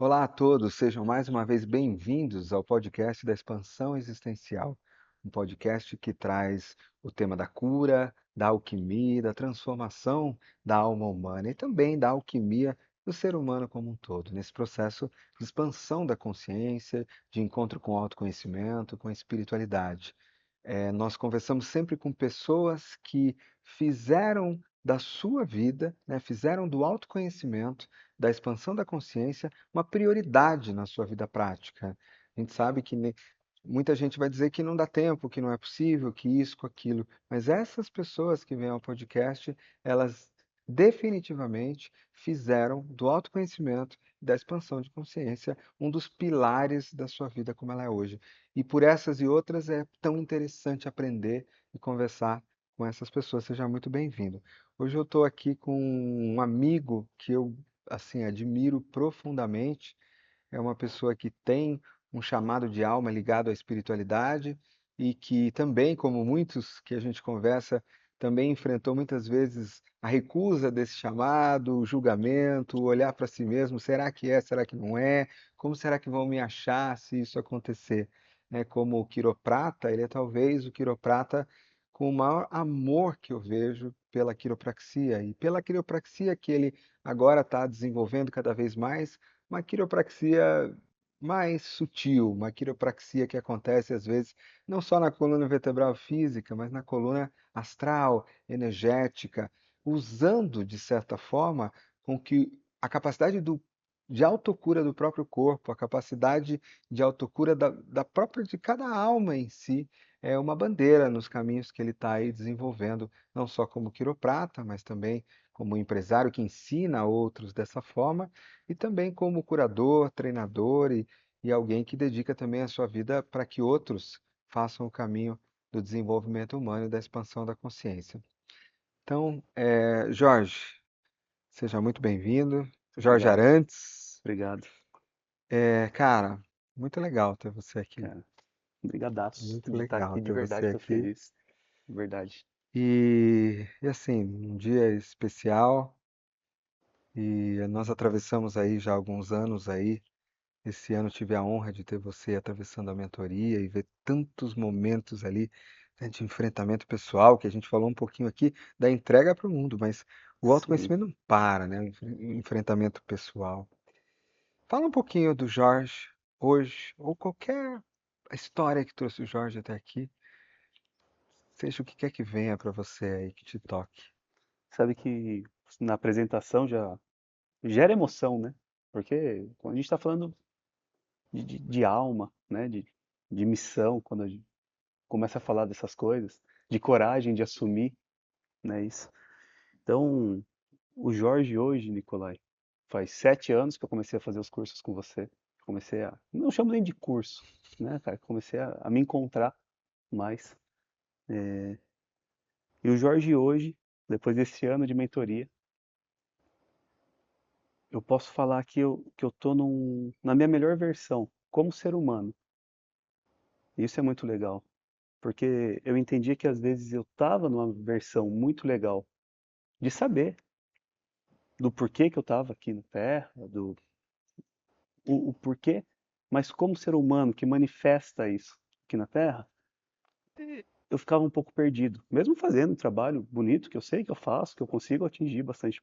Olá a todos, sejam mais uma vez bem-vindos ao podcast da Expansão Existencial, um podcast que traz o tema da cura, da alquimia, da transformação da alma humana e também da alquimia do ser humano como um todo, nesse processo de expansão da consciência, de encontro com o autoconhecimento, com a espiritualidade. Nós conversamos sempre com pessoas que fizeram da sua vida, né, fizeram do autoconhecimento, da expansão da consciência, uma prioridade na sua vida prática. A gente sabe que muita gente vai dizer que não dá tempo, que não é possível, que isso, com aquilo, mas essas pessoas que vêm ao podcast, elas definitivamente fizeram do autoconhecimento, da expansão de consciência, um dos pilares da sua vida como ela é hoje. E por essas e outras é tão interessante aprender e conversar com essas pessoas. Seja muito bem-vindo. Hoje eu estou aqui com um amigo que eu assim admiro profundamente. É uma pessoa que tem um chamado de alma ligado à espiritualidade e que também, como muitos que a gente conversa, também enfrentou muitas vezes a recusa desse chamado, o julgamento, olhar para si mesmo, será que é, será que não é? Como será que vão me achar se isso acontecer? Né, como o quiroprata, ele é talvez o quiroprata com o maior amor que eu vejo pela quiropraxia e pela quiropraxia que ele agora está desenvolvendo cada vez mais, uma quiropraxia mais sutil, uma quiropraxia que acontece às vezes não só na coluna vertebral física, mas na coluna astral, energética, usando de certa forma com que a capacidade de autocura do próprio corpo, a capacidade de autocura da própria de cada alma em si, é uma bandeira nos caminhos que ele está aí desenvolvendo, não só como quiroprata, mas também como empresário que ensina outros dessa forma e também como curador, treinador e alguém que dedica também a sua vida para que outros façam o caminho do desenvolvimento humano e da expansão da consciência. Então, Jorge, seja muito bem-vindo. Jorge Obrigado, Arantes, obrigado, cara, muito legal ter você aqui. cara. Brigadaço Muito de estar legal aqui, de ter você verdade, tô aqui. feliz, de verdade. E assim, um dia especial e nós atravessamos aí já alguns anos aí. Esse ano tive a honra de ter você atravessando a mentoria e ver tantos momentos ali, né, de enfrentamento pessoal, que a gente falou um pouquinho aqui da entrega para o mundo, mas o Sim, autoconhecimento não para, né? O enfrentamento pessoal. Fala um pouquinho do Jorge hoje, ou qualquer história que trouxe o Jorge até aqui, seja o que quer que venha para você aí, que te toque. sabe que na apresentação já gera emoção, né? Porque quando a gente está falando de alma, né? De missão, quando a gente começa a falar dessas coisas, de coragem de assumir, né? Isso. Então, o Jorge hoje, Nicolai, faz 7 anos que eu comecei a fazer os cursos com você. Comecei a, não chamo nem de curso, né, cara? Comecei a me encontrar mais. E o Jorge hoje, depois desse ano de mentoria, eu posso falar que eu tô na minha melhor versão, como ser humano. E isso é muito legal, porque eu entendi que às vezes eu estava numa versão muito legal de saber do porquê que eu estava aqui na Terra, o porquê, mas como ser humano que manifesta isso aqui na Terra, eu ficava um pouco perdido. Mesmo fazendo um trabalho bonito que eu sei que eu faço, que eu consigo atingir bastante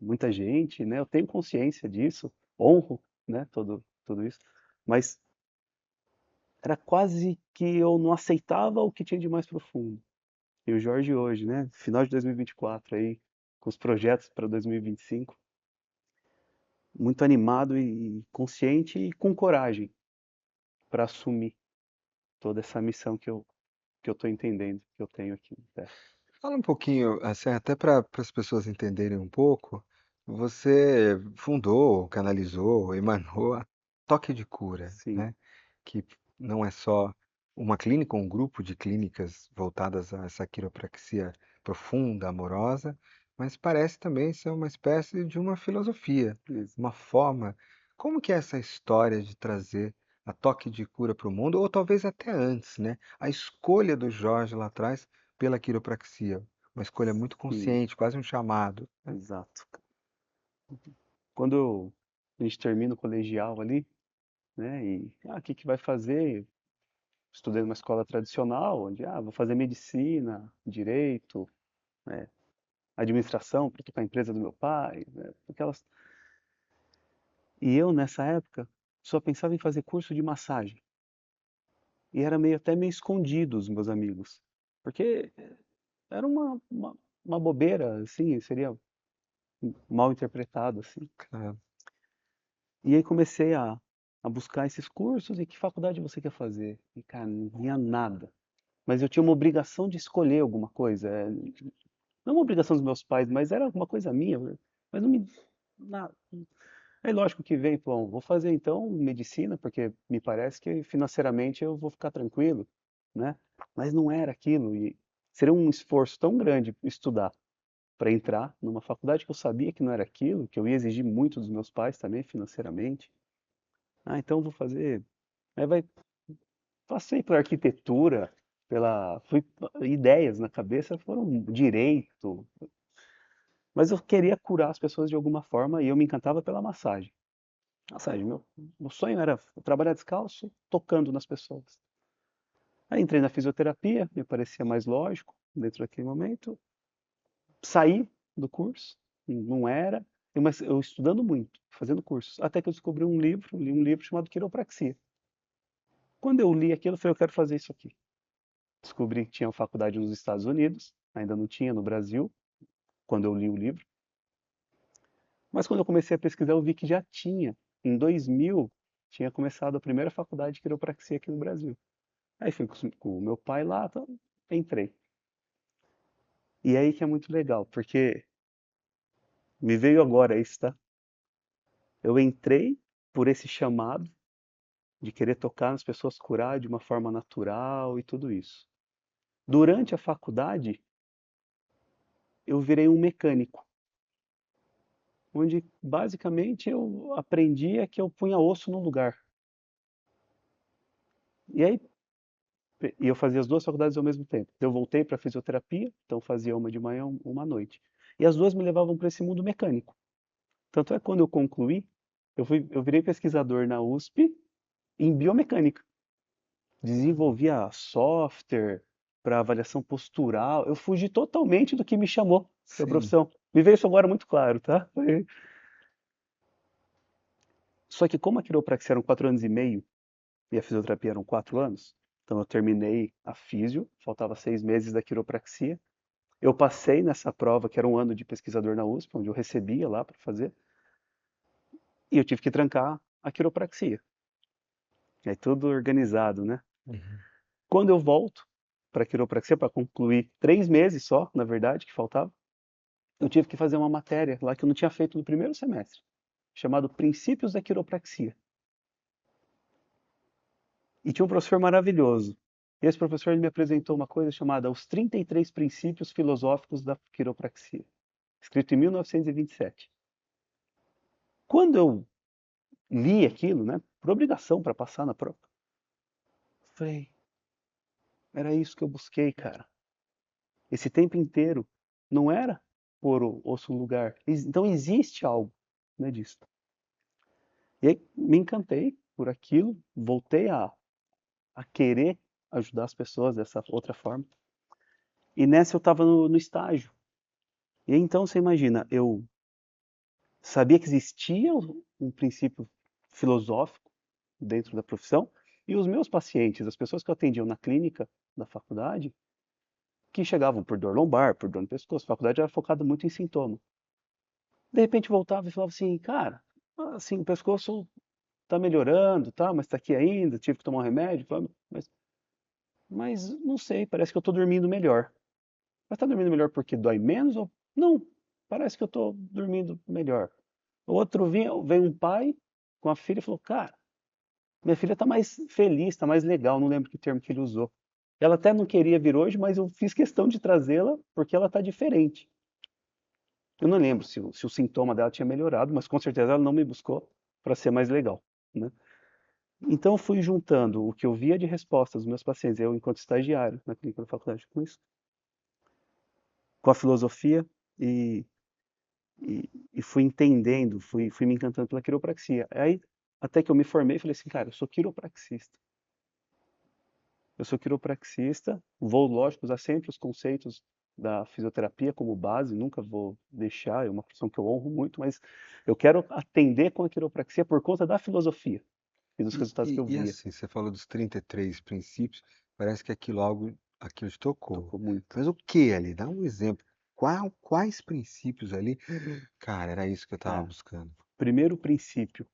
muita gente, né? Eu tenho consciência disso, honro, né? Tudo isso, mas era quase que eu não aceitava o que tinha de mais profundo. E o Jorge hoje, né? Final de 2024 aí, com os projetos para 2025, muito animado e consciente e com coragem para assumir toda essa missão que eu estou entendendo que eu tenho aqui na Terra. Fala um pouquinho, assim, até para as pessoas entenderem um pouco, você fundou, canalizou, emanou a Toque de Cura, Sim, né? Que não é só uma clínica, um grupo de clínicas voltadas a essa quiropraxia profunda, amorosa, mas parece também ser uma espécie de uma filosofia, ex- uma forma. Como que é essa história de trazer a Toque de Cura para o mundo, ou talvez até antes, né? A escolha do Jorge lá atrás pela quiropraxia. Uma escolha muito sim, consciente, quase um chamado, né? exato. Quando a gente termina o colegial ali, né? E, o que que vai fazer? Estudei numa escola tradicional, onde, vou fazer medicina, direito, né, administração para tocar a empresa do meu pai, né, aquelas. E eu, nessa época, só pensava em fazer curso de massagem. E era até meio escondido os meus amigos. Porque era uma bobeira, assim, seria mal interpretado, assim. Claro. E aí comecei a buscar esses cursos e que faculdade você quer fazer? E, cara, não vinha nada. Mas eu tinha uma obrigação de escolher alguma coisa. Não uma obrigação dos meus pais, mas era alguma coisa minha. Mas não me. na- Aí lógico que veio, bom, vou fazer então medicina, porque me parece que financeiramente eu vou ficar tranquilo, né? Mas não era aquilo. E seria um esforço tão grande estudar para entrar numa faculdade que eu sabia que não era aquilo, que eu ia exigir muito dos meus pais também financeiramente. Então vou fazer. Aí passei por arquitetura, ideias na cabeça foram direito, mas eu queria curar as pessoas de alguma forma e eu me encantava pela massagem. Massagem, meu sonho era trabalhar descalço, tocando nas pessoas. Aí entrei na fisioterapia, me parecia mais lógico dentro daquele momento. Saí do curso, não era, mas eu estudando muito, fazendo cursos, até que eu descobri li um livro chamado Quiropraxia. Quando eu li aquilo, eu falei, eu quero fazer isso aqui. Descobri que tinha uma faculdade nos Estados Unidos, ainda não tinha no Brasil, quando eu li o livro. Mas quando eu comecei a pesquisar, eu vi que já tinha. Em 2000, tinha começado a primeira faculdade de quiropraxia aqui no Brasil. Aí fui com o meu pai lá, então, entrei. E aí que é muito legal, porque me veio agora isso, tá? Eu entrei por esse chamado de querer tocar nas pessoas, curar de uma forma natural e tudo isso. Durante a faculdade, eu virei um mecânico, onde basicamente eu aprendia que eu punha osso no lugar. E aí e eu fazia as duas faculdades ao mesmo tempo. Eu voltei para fisioterapia, então fazia uma de manhã, uma à noite. E as duas me levavam para esse mundo mecânico. Tanto é que quando eu concluí, eu virei pesquisador na USP em biomecânica. Desenvolvia software para avaliação postural. Eu fugi totalmente do que me chamou para a Sim. profissão. Me veio isso agora muito claro, tá? Só que como a quiropraxia eram 4 anos e meio e a fisioterapia eram 4 anos, então eu terminei a físio, faltava 6 meses da quiropraxia. Eu passei nessa prova, que era um ano de pesquisador na USP, onde eu recebia lá para fazer, e eu tive que trancar a quiropraxia. É tudo organizado, né? Uhum. Quando eu volto para a quiropraxia, para concluir 3 meses só, na verdade, que faltava, eu tive que fazer uma matéria lá que eu não tinha feito no primeiro semestre, chamado Princípios da Quiropraxia. E tinha um professor maravilhoso. E esse professor ele me apresentou uma coisa chamada Os 33 Princípios Filosóficos da Quiropraxia, escrito em 1927. Quando eu li aquilo, né, por obrigação para passar na prova, falei, era isso que eu busquei, cara. Esse tempo inteiro não era pôr o osso no lugar. Então existe algo, né, disso. E aí me encantei por aquilo, voltei a querer ajudar as pessoas dessa outra forma. E nessa eu estava no estágio. E aí, então você imagina, eu sabia que existia um princípio filosófico dentro da profissão, e os meus pacientes, as pessoas que eu atendia na clínica da faculdade, que chegavam por dor lombar, por dor no pescoço, a faculdade era focada muito em sintoma. De repente voltava e falava assim, cara, assim, o pescoço tá melhorando, tá, mas tá aqui ainda, tive que tomar um remédio, mas não sei, parece que eu tô dormindo melhor. Mas tá dormindo melhor porque dói menos ou não? Parece que eu tô dormindo melhor. O outro veio um pai com a filha e falou, cara, minha filha tá mais feliz, tá mais legal, não lembro que termo que ele usou. Ela até não queria vir hoje, mas eu fiz questão de trazê-la porque ela tá diferente. Eu não lembro se o sintoma dela tinha melhorado, mas com certeza ela não me buscou para ser mais legal, né? Então eu fui juntando o que eu via de respostas dos meus pacientes, eu enquanto estagiário na clínica da faculdade com isso, com a filosofia e e fui entendendo, fui me encantando pela quiropraxia. Aí, até que eu me formei, falei assim, cara, eu sou quiropraxista. Eu sou quiropraxista, vou, lógico, usar sempre os conceitos da fisioterapia como base, nunca vou deixar, é uma profissão que eu honro muito, mas eu quero atender com a quiropraxia por conta da filosofia e dos E, resultados que e, eu e via. assim, você falou dos 33 princípios, parece que aquilo te tocou. Tocou muito. Mas o que ali? Dá um exemplo. Quais princípios ali? Cara, era isso que eu estava Tá. buscando. Primeiro princípio,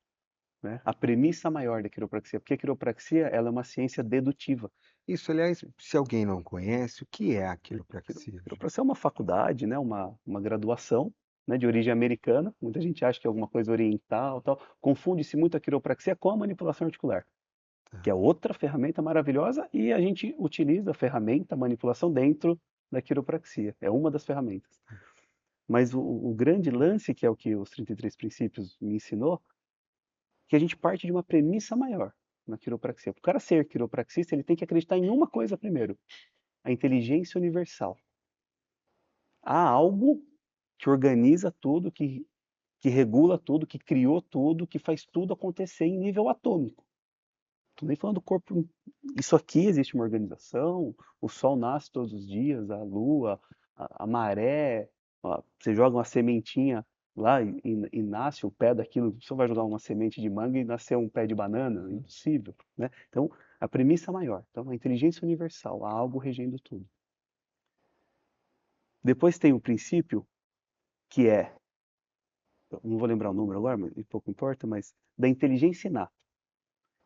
né? A premissa maior da quiropraxia, porque a quiropraxia ela é uma ciência dedutiva. Isso, aliás, se alguém não conhece, o que é a quiropraxia? Quiropraxia é uma faculdade, né? Uma graduação, né? De origem americana. Muita gente acha que é alguma coisa oriental, tal. Confunde-se muito a quiropraxia com a manipulação articular, que é Tá. outra ferramenta maravilhosa e a gente utiliza a ferramenta a manipulação dentro da quiropraxia. É uma das ferramentas. Mas o grande lance, que é o que os 33 princípios me ensinou, que a gente parte de uma premissa maior na quiropraxia. Para o cara ser quiropraxista, ele tem que acreditar em uma coisa primeiro: a inteligência universal. Há algo que organiza tudo, que regula tudo, que criou tudo, que faz tudo acontecer em nível atômico. Estou nem falando do corpo. Isso aqui existe uma organização, o sol nasce todos os dias, a lua, a maré, ó, você joga uma sementinha lá e nasce o pé daquilo. Você vai jogar uma semente de manga e nascer um pé de banana? Uhum. Impossível, né? Então, a premissa maior. Então, a inteligência universal, há algo regendo tudo. Depois tem o princípio que é, eu não vou lembrar o número agora, mas pouco importa, mas da inteligência inata.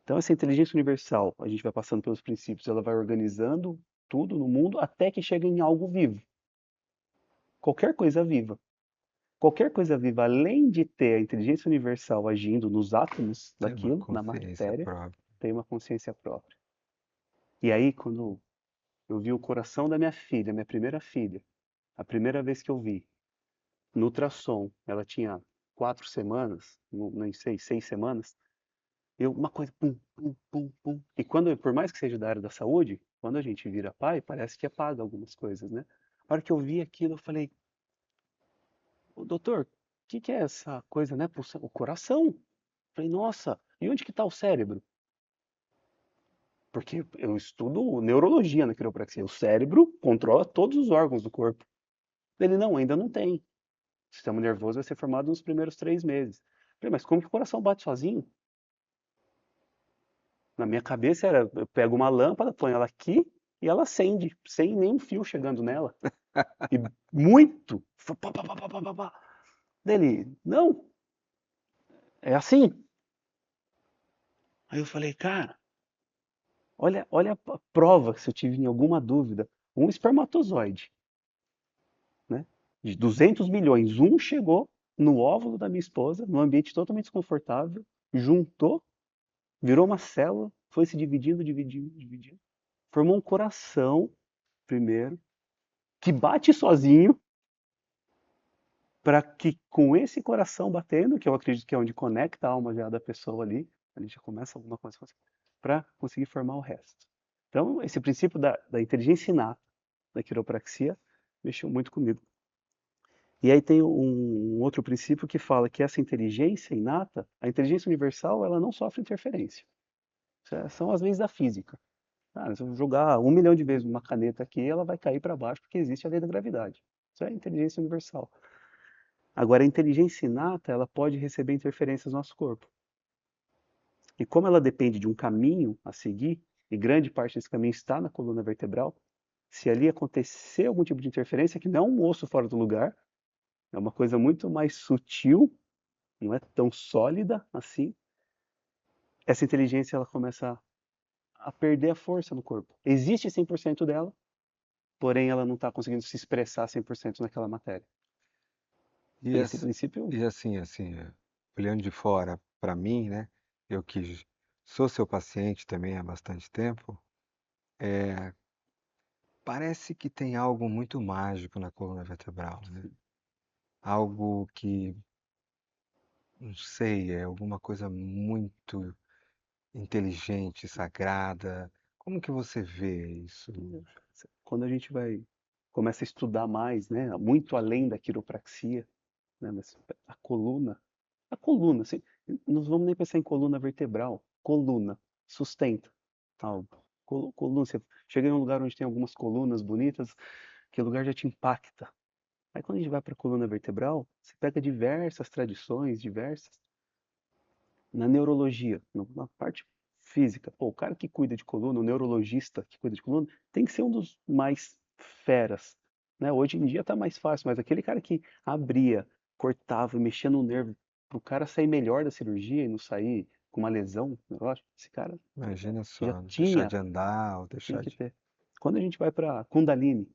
Então, essa inteligência universal, a gente vai passando pelos princípios, ela vai organizando tudo no mundo até que chega em algo vivo. Qualquer coisa viva. Qualquer coisa viva, além de ter a inteligência universal agindo nos átomos Tem uma daquilo, na consciência matéria, própria. tem uma consciência própria. E aí, quando eu vi o coração da minha filha, minha primeira filha, a primeira vez que eu vi, no ultrassom, ela tinha 4 semanas, não sei, 6 semanas, uma coisa, pum, pum, pum, pum. E quando, por mais que seja da área da saúde, quando a gente vira pai, parece que apaga algumas coisas, né? A hora que eu vi aquilo, eu falei, ô, doutor, o que é essa coisa, né? O coração. Eu falei, nossa, e onde que está o cérebro? Porque eu estudo neurologia na quiropraxia. O cérebro controla todos os órgãos do corpo. Ele, não, ainda não tem. O sistema nervoso vai ser formado nos primeiros 3 meses. Eu falei, mas como que o coração bate sozinho? Na minha cabeça era, eu pego uma lâmpada, ponho ela aqui e ela acende, sem nenhum fio chegando nela. E muito. Pá, pá, pá, pá, pá, pá, pá. Dele, não, é assim. Aí eu falei, cara, olha a prova se eu tive em alguma dúvida. Um espermatozoide, né? De 200 milhões, um chegou no óvulo da minha esposa, num ambiente totalmente desconfortável, juntou, virou uma célula, foi se dividindo, dividindo, dividindo. Formou um coração, primeiro, que bate sozinho, para que com esse coração batendo, que eu acredito que é onde conecta a alma já da pessoa ali já começa alguma coisa, para conseguir formar o resto. Então, esse princípio da inteligência inata, da quiropraxia, mexeu muito comigo. E aí tem um outro princípio que fala que essa inteligência inata, a inteligência universal, ela não sofre interferência. São as leis da física. Ah, se eu jogar 1 milhão de vezes uma caneta aqui, ela vai cair para baixo porque existe a lei da gravidade. Isso é inteligência universal. Agora, a inteligência inata, ela pode receber interferências no nosso corpo. E como ela depende de um caminho a seguir, e grande parte desse caminho está na coluna vertebral, se ali acontecer algum tipo de interferência, que não é um osso fora do lugar, é uma coisa muito mais sutil, não é tão sólida assim, essa inteligência ela começa a perder a força no corpo. Existe 100% dela, porém ela não está conseguindo se expressar 100% naquela matéria. E, E esse ass- princípio, e assim, olhando de fora para mim, né? Eu que sou seu paciente também há bastante tempo, parece que tem algo muito mágico na coluna vertebral, né? Algo que, não sei, é alguma coisa muito inteligente, sagrada. Como que você vê isso? quando a gente vai começa a estudar mais, né, muito além da quiropraxia, né? Mas a coluna, assim, não vamos nem pensar em coluna vertebral, coluna, sustenta algo. Coluna, você chega em um lugar onde tem algumas colunas bonitas, que lugar já te impacta. Aí quando a gente vai para a coluna vertebral, você pega diversas tradições, diversas, na neurologia, na parte física. Pô, o cara que cuida de coluna, o neurologista que cuida de coluna, tem que ser um dos mais feras, né? Hoje em dia tá mais fácil, mas aquele cara que abria, cortava, mexia no nervo, pro cara sair melhor da cirurgia e não sair com uma lesão, negócio, esse cara Imagina já só, deixar tinha, de andar ou tinha deixar que de. ter. Quando a gente vai para Kundalini,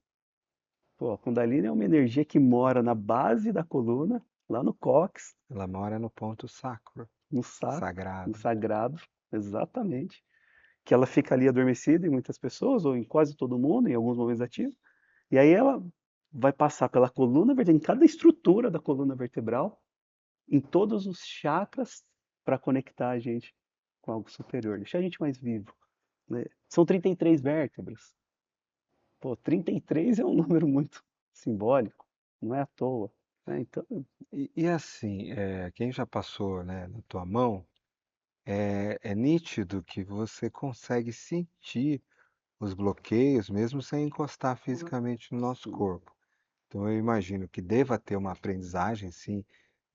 pô, a Kundalini é uma energia que mora na base da coluna, lá no cóccix, Ela mora no ponto sacro, no sacro, no sagrado. sagrado, exatamente. Que ela fica ali adormecida em muitas pessoas, ou em quase todo mundo, em alguns momentos ativa. E aí ela vai passar pela coluna vertebral, em cada estrutura da coluna vertebral, em todos os chakras, para conectar a gente com algo superior, deixar a gente mais vivo, né? São 33 vértebras. Pô, 33 é um número muito simbólico, não é à toa, né? Então, E assim, quem já passou, né, na tua mão, é nítido que você consegue sentir os bloqueios mesmo sem encostar fisicamente no nosso sim, corpo. Então eu imagino que deva ter uma aprendizagem, sim,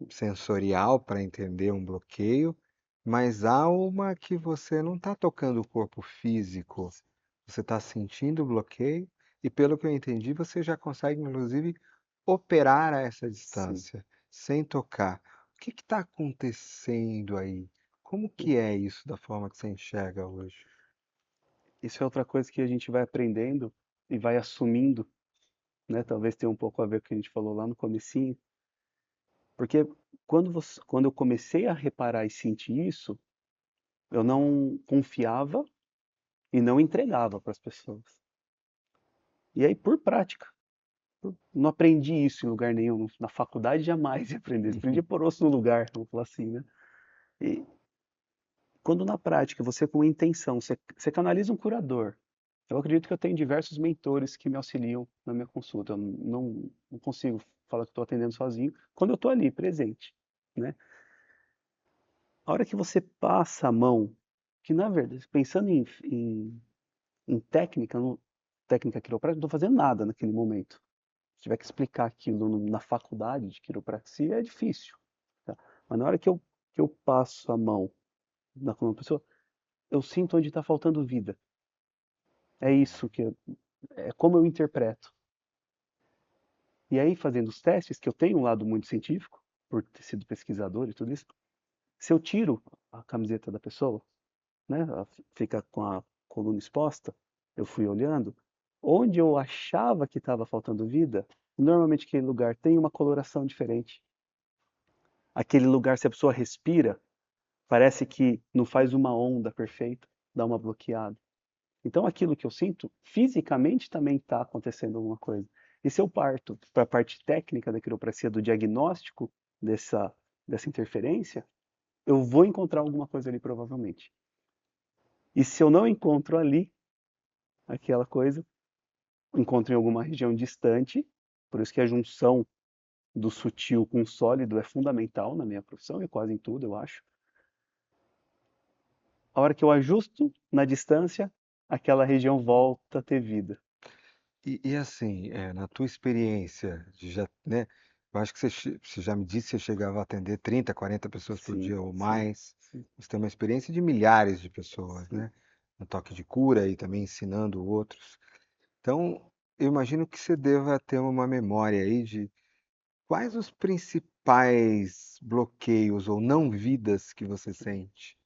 sensorial para entender um bloqueio, mas há uma que você não está tocando o corpo físico, você está sentindo o bloqueio e, pelo que eu entendi, você já consegue, inclusive, operar a essa sim. distância, sem tocar. O que está acontecendo aí? Como que é isso da forma que você enxerga hoje? Isso é outra coisa que a gente vai aprendendo e vai assumindo, né? Talvez tenha um pouco a ver com o que a gente falou lá no comecinho, porque quando eu comecei a reparar e sentir isso, eu não confiava e não entregava para as pessoas. E aí, por prática, não aprendi isso em lugar nenhum, na faculdade jamais ia aprender, aprendi por osso no lugar, vamos falar assim, né? E quando na prática você com intenção, você canaliza um curador. Eu acredito que eu tenho diversos mentores que me auxiliam na minha consulta. Eu não consigo falar que estou atendendo sozinho quando eu estou ali, presente, né? A hora que você passa a mão, que na verdade, pensando em técnica, técnica quiroprática, não estou fazendo nada naquele momento. Se tiver que explicar aquilo na faculdade de quiropraxia, é difícil, tá? Mas na hora que eu passo a mão na coluna da pessoa, eu sinto onde está faltando vida. É isso é como eu interpreto. E aí, fazendo os testes, que eu tenho um lado muito científico, por ter sido pesquisador e tudo isso, se eu tiro a camiseta da pessoa, né, ela fica com a coluna exposta, eu fui olhando, onde eu achava que estava faltando vida, normalmente aquele lugar tem uma coloração diferente. Aquele lugar, se a pessoa respira, parece que não faz uma onda perfeita, dá uma bloqueada. Então, aquilo que eu sinto, fisicamente também está acontecendo alguma coisa. E se eu parto para a parte técnica da quiropraxia, do diagnóstico dessa interferência, eu vou encontrar alguma coisa ali provavelmente. E se eu não encontro ali aquela coisa, encontro em alguma região distante, por isso que a junção do sutil com o sólido é fundamental na minha profissão e quase em tudo, eu acho. A hora que eu ajusto na distância, aquela região volta a ter vida. E assim, na tua experiência, né? Eu acho que você já me disse que você chegava a atender 30, 40 pessoas por Sim, dia ou sim, mais. sim, Você tem uma experiência de milhares de pessoas, sim. né? No toque de cura e também ensinando outros. Então, eu imagino que você deva ter uma memória aí de quais os principais bloqueios ou não vidas que você sente.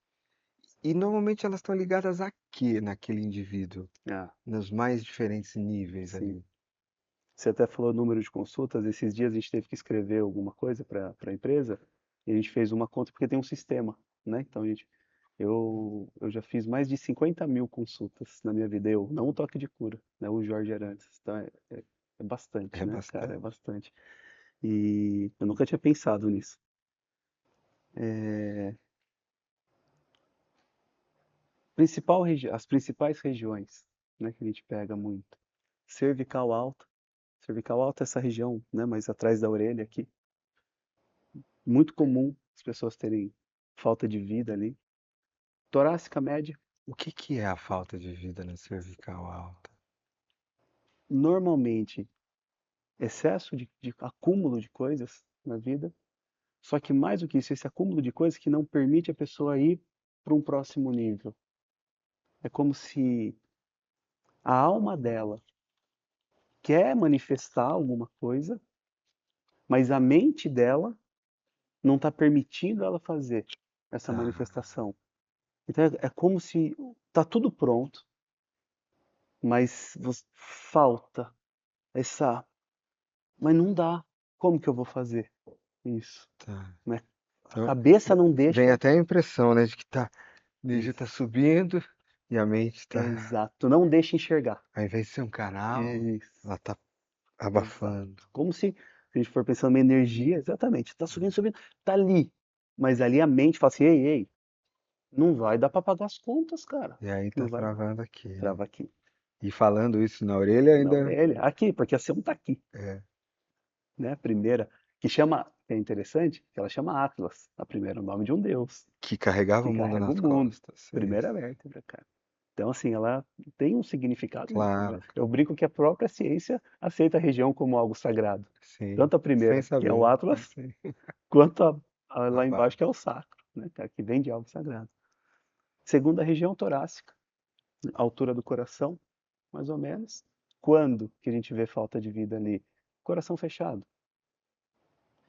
E normalmente elas estão ligadas a quê naquele indivíduo? Ah, Nos mais diferentes níveis sim. ali. Você até falou número de consultas. Esses dias a gente teve que escrever alguma coisa para a empresa e a gente fez uma conta porque tem um sistema, né? Então eu já fiz mais de 50.000 consultas na minha vida. Eu, não o toque de cura, né? O Jorge Arantes. Então é bastante, É né, cara? É bastante. bastante. E eu nunca tinha pensado nisso. As principais regiões, né, que a gente pega muito. Cervical alta. Cervical alta é essa região, né, mais atrás da orelha aqui. Muito comum as pessoas terem falta de vida ali. Torácica média, O que que é a falta de vida na cervical alta? normalmente excesso de acúmulo de coisas na vida, só que mais do que isso, esse acúmulo de coisas que não permite a pessoa ir para um próximo nível. É como se a alma dela quer manifestar alguma coisa, mas a mente dela não está permitindo ela fazer essa Tá, manifestação. Então é como se está tudo pronto, mas falta essa. Mas não dá. Como que eu vou fazer isso? tá. Né? A Então, cabeça não vem deixa. até a impressão, né, de que tá, a energia Isso. tá subindo e a mente tá, Exato. Não deixa enxergar. ao invés de ser um canal, Isso. ela tá Exato. abafando. Como se a gente for pensando em energia, exatamente. Está subindo, subindo, está ali. Mas ali a mente fala assim: ei, ei, não vai dar para pagar as contas, cara. E aí tá Não vai. travando aqui, né? Trava aqui. E falando isso na orelha Na ainda orelha. Aqui, porque a ação está aqui. é, Né? A primeira, que chama, é interessante, que ela chama Atlas, a primeira, o nome de um deus, que carregava que o mundo carrega o nas mundo. costas. É Primeira isso. vértebra, cara. Então, assim, ela tem um significado mesmo. Claro, Eu brinco que a própria ciência aceita a região como algo sagrado. sim. Tanto a Sem primeira, que é o saber. Atlas, Sim. quanto A lá embaixo, base. que é o sacro, né, cara, que vem de algo sagrado. Segunda região torácica, altura do coração, mais ou menos. Quando que a gente vê falta de vida ali? Coração fechado.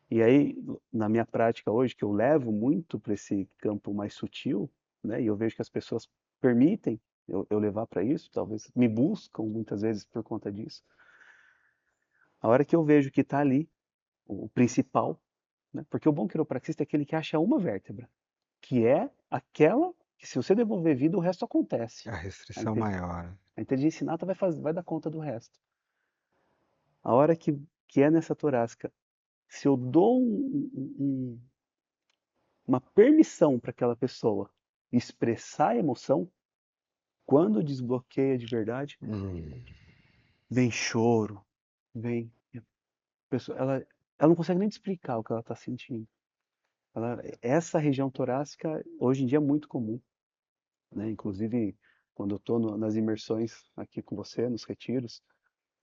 E aí, na minha prática hoje, que eu levo muito para esse campo mais sutil, né, e eu vejo que as pessoas permitem eu levar para isso, talvez me buscam muitas vezes por conta disso. A hora que eu vejo que está ali, o principal, né, porque o bom quiropraxista é aquele que acha uma vértebra, que é aquela que se você devolver vida, o resto acontece. A A, restrição inte- maior. a inteligência inata vai dar conta do resto. A hora que é nessa torácica, se eu dou uma permissão para aquela pessoa expressar a emoção, quando desbloqueia de verdade, Hum, vem choro, vem. A pessoa, ela não consegue nem te explicar o que ela está sentindo. Essa região torácica, hoje em dia, é muito comum. Né? Inclusive, quando eu estou nas imersões aqui com você, nos retiros,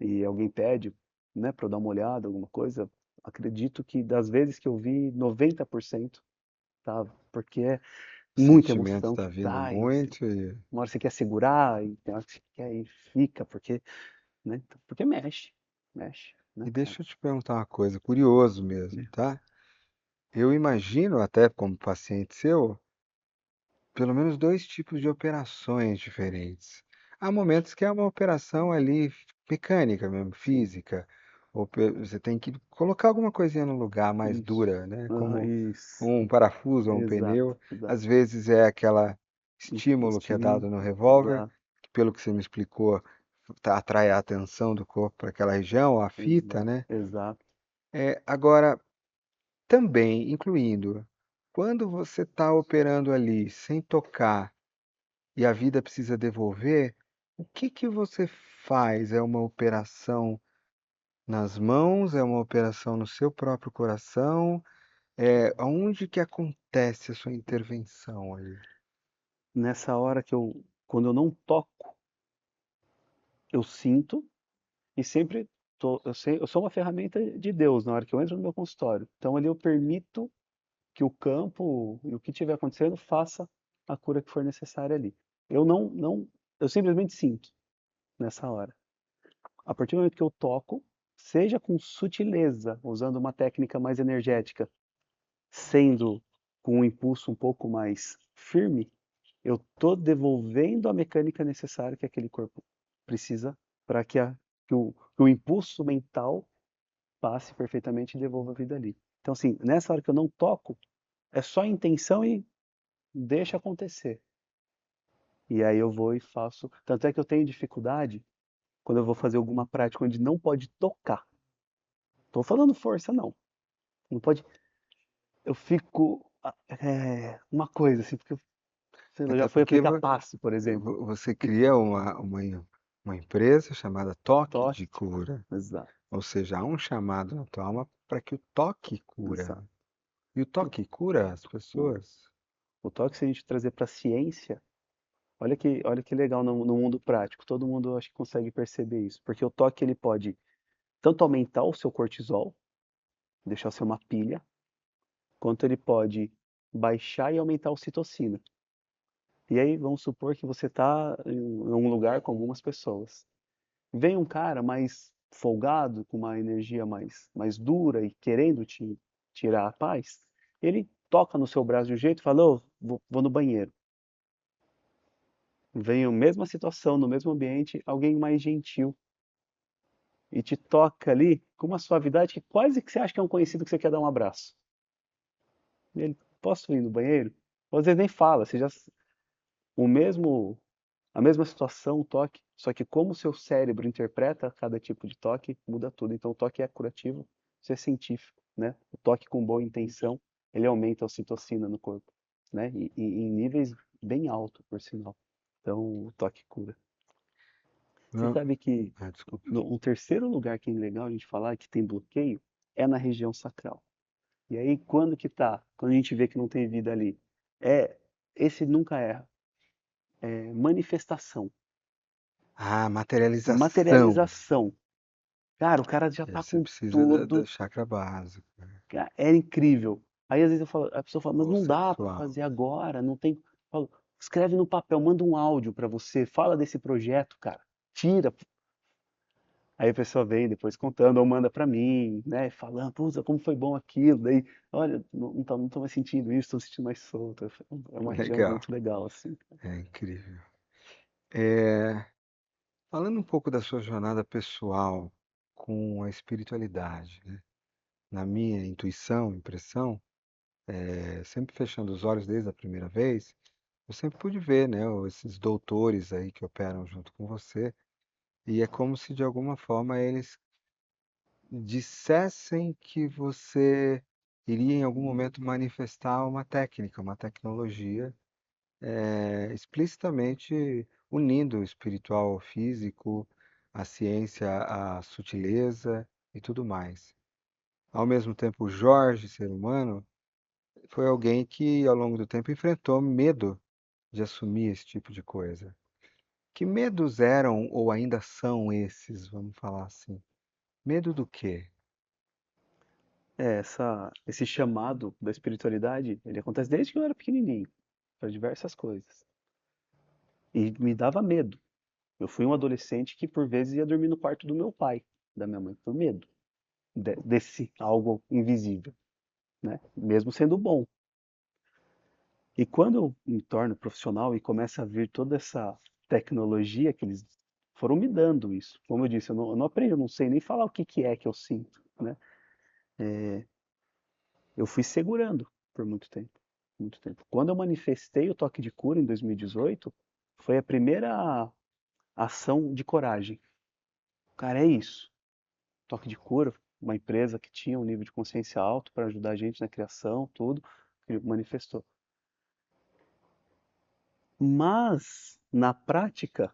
e alguém pede né, para eu dar uma olhada, alguma coisa, acredito que das vezes que eu vi, 90% tava, porque é o muita sentimento emoção está que vindo traz. muito e, Uma hora você quer segurar, e tem hora que você quer e fica, porque, né? Porque mexe, mexe, né, e cara? deixa eu te perguntar uma coisa, curioso mesmo, Né? tá? Eu imagino, até como paciente seu, pelo menos dois tipos de operações diferentes. Há momentos que é uma operação ali mecânica mesmo, Sim, física, ou você tem que colocar alguma coisinha no lugar mais isso. dura, né? Aham, Como isso. um parafuso ou um Exato, pneu. Às exato. vezes é aquela estímulo que é Estímulo, dado no revólver, exato, que pelo que você me explicou, atrai a atenção do corpo para aquela região, a fita, exato, né? exato. Agora, também incluindo, quando você está operando ali sem tocar e a vida precisa devolver, o que que você faz? É uma operação nas mãos? É uma operação no seu próprio coração? Aonde que acontece a sua intervenção ali? Nessa hora quando eu não toco, eu sinto e sempre eu sou uma ferramenta de Deus na hora que eu entro no meu consultório. Então ali eu permito que o campo e o que estiver acontecendo faça a cura que for necessária ali. Eu simplesmente sinto nessa hora. A partir do momento que eu toco, seja com sutileza, usando uma técnica mais energética, sendo com um impulso um pouco mais firme, eu estou devolvendo a mecânica necessária que aquele corpo precisa para que o impulso mental passe perfeitamente e devolva a vida ali. Então, assim, nessa hora que eu não toco, é só intenção e deixa acontecer. E aí eu vou e faço. Tanto é que eu tenho dificuldade quando eu vou fazer alguma prática onde não pode tocar. Tô falando força, não. Não pode. Eu fico. Uma coisa, assim, porque sei lá, eu já Até fui porque aplicar passe, por exemplo. você cria uma empresa chamada Toque de Toque. Cura. Exato, Ou seja, há um chamado na tua alma para que o toque cura. exato. E o toque cura as O, pessoas? o toque, se a gente trazer para a ciência, olha que legal no mundo prático. Todo mundo acho que consegue perceber isso, porque o toque ele pode tanto aumentar o seu cortisol, deixar você uma pilha, quanto ele pode baixar e aumentar a ocitocina. E aí vamos supor que você está em um lugar com algumas pessoas. Vem um cara mais folgado, com uma energia mais dura e querendo te tirar a paz, ele toca no seu braço de um jeito e fala, ô, vou no banheiro. Vem a mesma situação, no mesmo ambiente, alguém mais gentil e te toca ali com uma suavidade que quase que você acha que é um conhecido que você quer dar um abraço. E ele, posso ir no banheiro? Ou às vezes nem fala, você já o mesmo a mesma situação, o toque, só que como o seu cérebro interpreta cada tipo de toque, muda tudo. Então o toque é curativo, isso é científico, né? O toque com boa intenção, ele aumenta a ocitocina no corpo, né? E em níveis bem altos, por sinal. Então o toque cura. Você Não. sabe que Desculpa. um terceiro lugar que é legal a gente falar que tem bloqueio é na região sacral. E aí quando que tá? Quando a gente vê que não tem vida ali, é esse nunca erra, é manifestação, Ah, materialização. materialização. Cara, o cara já tá Você com precisa da tudo, chakra básica. é incrível. Aí às vezes a pessoa fala, mas Ou não dá para sexual. fazer agora, não tem. Eu falo, escreve no papel, manda um áudio para você, fala desse projeto, cara. Tira. Aí a pessoa vem depois contando ou manda para mim, né, falando, puta, como foi bom aquilo. Daí, olha, não tô mais sentindo isso, tô sentindo mais solto. É uma região Legal. muito legal, assim. É incrível. É, falando um pouco da sua jornada pessoal com a espiritualidade, né? Na minha intuição, impressão, sempre fechando os olhos desde a primeira vez, eu sempre pude ver, né, esses doutores aí que operam junto com você, e é como se de alguma forma eles dissessem que você iria em algum momento manifestar uma técnica, uma tecnologia, explicitamente unindo o espiritual ao físico, a ciência à sutileza e tudo mais. Ao mesmo tempo, Jorge, ser humano, foi alguém que ao longo do tempo enfrentou medo de assumir esse tipo de coisa. Que medos eram ou ainda são esses, vamos falar assim? Medo do quê? É, esse chamado da espiritualidade, ele acontece desde que eu era pequenininho, para diversas coisas. E me dava medo. Eu fui um adolescente que por vezes ia dormir no quarto do meu pai, da minha mãe, por medo desse algo invisível, né? Mesmo sendo bom. E quando eu me torno profissional e começa a vir toda essa tecnologia que eles foram me dando isso. Como eu disse, eu não aprendi, eu não sei nem falar o que que é que eu sinto, né? Eu fui segurando por muito tempo, muito tempo. Quando eu manifestei o toque de cura em 2018, foi a primeira ação de coragem. Cara, é isso. Toque de cura, uma empresa que tinha um nível de consciência alto para ajudar a gente na criação, tudo, que manifestou. Mas, na prática,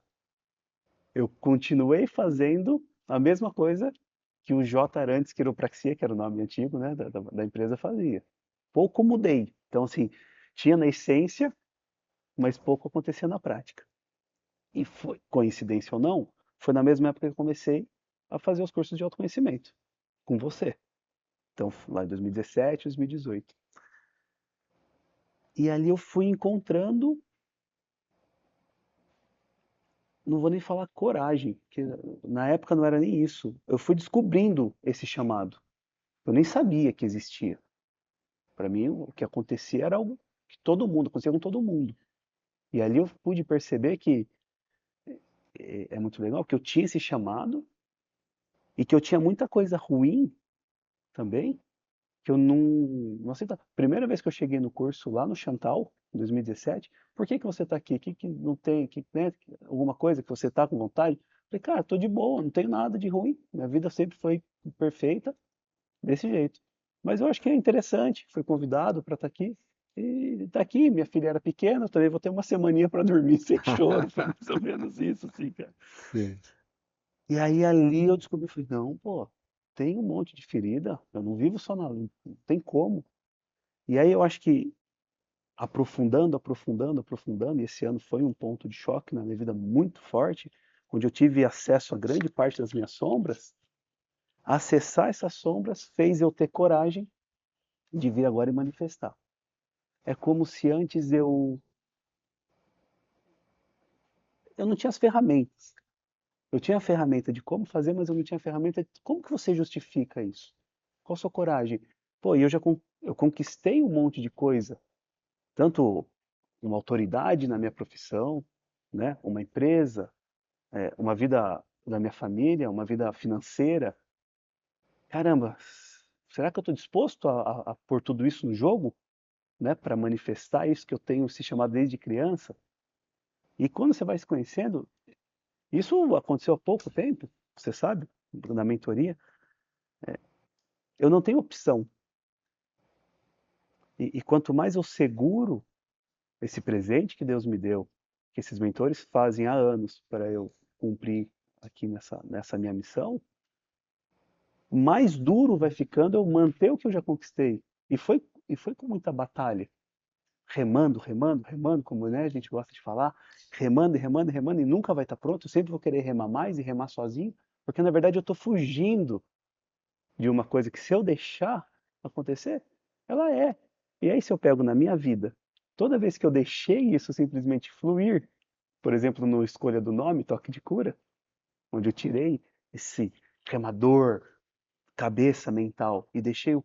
eu continuei fazendo a mesma coisa que o J. Arantes Quiropraxia, que era o nome antigo, né, da empresa, fazia. Pouco mudei. Então, assim, tinha na essência, mas pouco acontecia na prática. E foi, coincidência ou não, foi na mesma época que eu comecei a fazer os cursos de autoconhecimento, com você. Então, lá em 2017, 2018. E ali eu fui encontrando, não vou nem falar coragem, porque na época não era nem isso. Eu fui descobrindo esse chamado. Eu nem sabia que existia. Para mim, o que acontecia era algo que todo mundo, acontecia com todo mundo. E ali eu pude perceber que é muito legal, que eu tinha esse chamado e que eu tinha muita coisa ruim também, que eu não aceitava. Primeira vez que eu cheguei no curso lá no Chantal, em 2017, por que que você está aqui? Que não tem, né, alguma coisa que você está com vontade? Falei, cara, tô de boa, não tenho nada de ruim. Minha vida sempre foi perfeita, desse jeito. Mas eu acho que é interessante, fui convidado para estar aqui. E tá aqui, minha filha era pequena, eu também vou ter uma semaninha para dormir sem choro, foi mais ou menos isso, assim, cara. Sim. E aí ali eu descobri, falei, não, pô, tem um monte de ferida, eu não vivo só na, não tem como. E aí eu acho que aprofundando, aprofundando, aprofundando, e esse ano foi um ponto de choque na minha vida muito forte, onde eu tive acesso a grande parte das minhas sombras. Acessar essas sombras fez eu ter coragem de vir agora e manifestar. É como se antes eu não tinha as ferramentas. Eu tinha a ferramenta de como fazer, mas eu não tinha a ferramenta de como que você justifica isso? Qual a sua coragem? Pô, e eu conquistei um monte de coisa, tanto uma autoridade na minha profissão, né, uma empresa, uma vida da minha família, uma vida financeira. Caramba, será que eu estou disposto a pôr tudo isso no jogo, né, para manifestar isso que eu tenho se chamado desde criança? E quando você vai se conhecendo, isso aconteceu há pouco tempo, você sabe, na mentoria. Eu não tenho opção. E quanto mais eu seguro esse presente que Deus me deu, que esses mentores fazem há anos para eu cumprir aqui nessa minha missão, mais duro vai ficando eu manter o que eu já conquistei. E foi com muita batalha. Remando, remando, remando, como né, a gente gosta de falar, remando, e remando, e remando, e nunca vai estar pronto. Eu sempre vou querer remar mais e remar sozinho, porque na verdade eu estou fugindo de uma coisa que se eu deixar acontecer, ela é. E aí se eu pego na minha vida, toda vez que eu deixei isso simplesmente fluir, por exemplo, no escolha do nome, toque de cura, onde eu tirei esse remador, cabeça mental e deixei a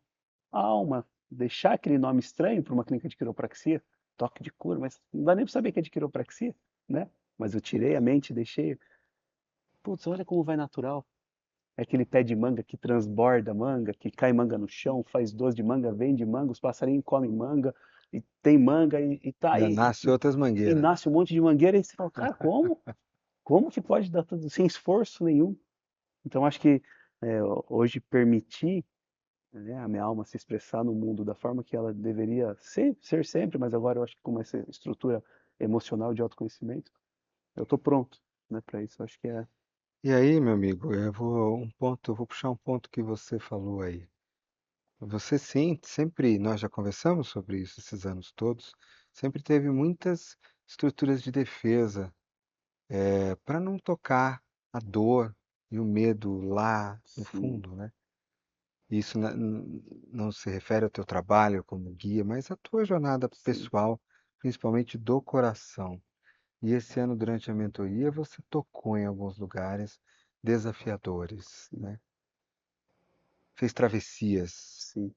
alma, deixar aquele nome estranho para uma clínica de quiropraxia, toque de cura, mas não dá nem para saber que é de quiropraxia, né? Mas eu tirei a mente, deixei. Putz, olha como vai natural. É aquele pé de manga que transborda manga, que cai manga no chão, faz doce de manga, vende manga, os passarinhos comem manga, e tem manga, e tá Já aí, nasce outras e mangueiras. nasce um monte de mangueira, e você fala, cara, como? Como que pode dar tudo sem esforço nenhum? Então, acho que hoje permitir, né, a minha alma se expressar no mundo da forma que ela deveria ser sempre, mas agora eu acho que com essa estrutura emocional de autoconhecimento, eu estou pronto, né, para isso. Eu acho que é. E aí, meu amigo, eu vou puxar um ponto que você falou aí. Você sim, sempre, nós já conversamos sobre isso esses anos todos, sempre teve muitas estruturas de defesa, para não tocar a dor e o medo lá no Sim, fundo, né? Isso não se refere ao teu trabalho como guia, mas à tua jornada sim. pessoal, principalmente do coração. E esse ano, durante a mentoria, você tocou em alguns lugares desafiadores, Sim, né? Fez travessias. sim,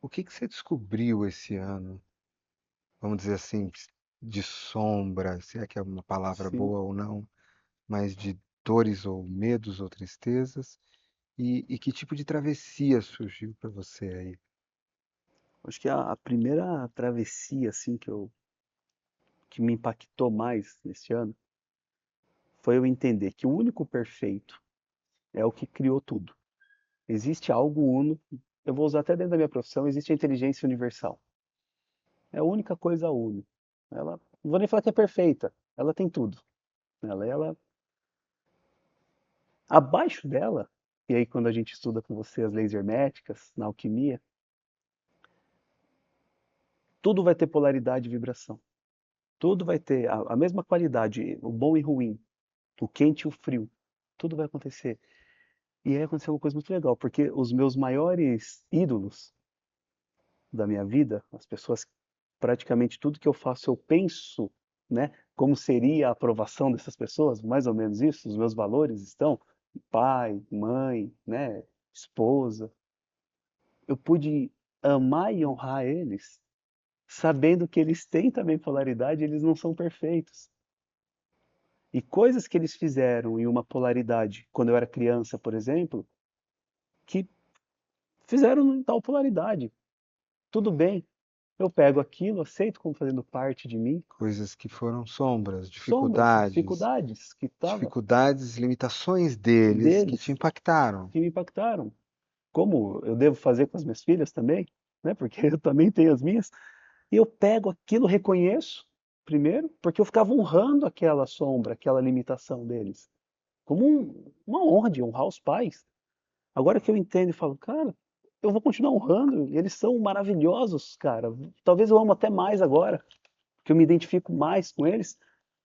O que que você descobriu esse ano, vamos dizer assim, de sombra, se é que é uma palavra sim. boa ou não, mas de dores ou medos ou tristezas? E que tipo de travessia surgiu para você aí? Acho que a primeira travessia, assim, que me impactou mais nesse ano foi eu entender que o único perfeito é o que criou tudo. Existe algo uno, eu vou usar até dentro da minha profissão, existe a inteligência universal. É a única coisa uno. Ela, não vou nem falar que é perfeita, ela tem tudo. Ela, abaixo dela, e aí quando a gente estuda com você as leis herméticas, na alquimia, tudo vai ter polaridade e vibração. Tudo vai ter a mesma qualidade, o bom e ruim, o quente e o frio. Tudo vai acontecer. E aí aconteceu uma coisa muito legal, porque os meus maiores ídolos da minha vida, as pessoas, praticamente tudo que eu faço, eu penso, né, como seria a aprovação dessas pessoas, mais ou menos isso, os meus valores estão pai, mãe, né, esposa. Eu pude amar e honrar eles, sabendo que eles têm também polaridade, eles não são perfeitos. E coisas que eles fizeram em uma polaridade, quando eu era criança, por exemplo, que fizeram em tal polaridade. Tudo bem, eu pego aquilo, aceito como fazendo parte de mim. Coisas que foram sombras, Sombras, dificuldades, dificuldades que estavam dificuldades, limitações deles que te deles, impactaram. que me impactaram. Como eu devo fazer com as minhas filhas também, né? Porque eu também tenho as minhas. E eu pego aquilo, reconheço, primeiro, porque eu ficava honrando aquela sombra, aquela limitação deles, como uma honra de honrar os pais. Agora que eu entendo e falo, cara, eu vou continuar honrando. E eles são maravilhosos, cara. Talvez eu amo até mais agora, porque eu me identifico mais com eles.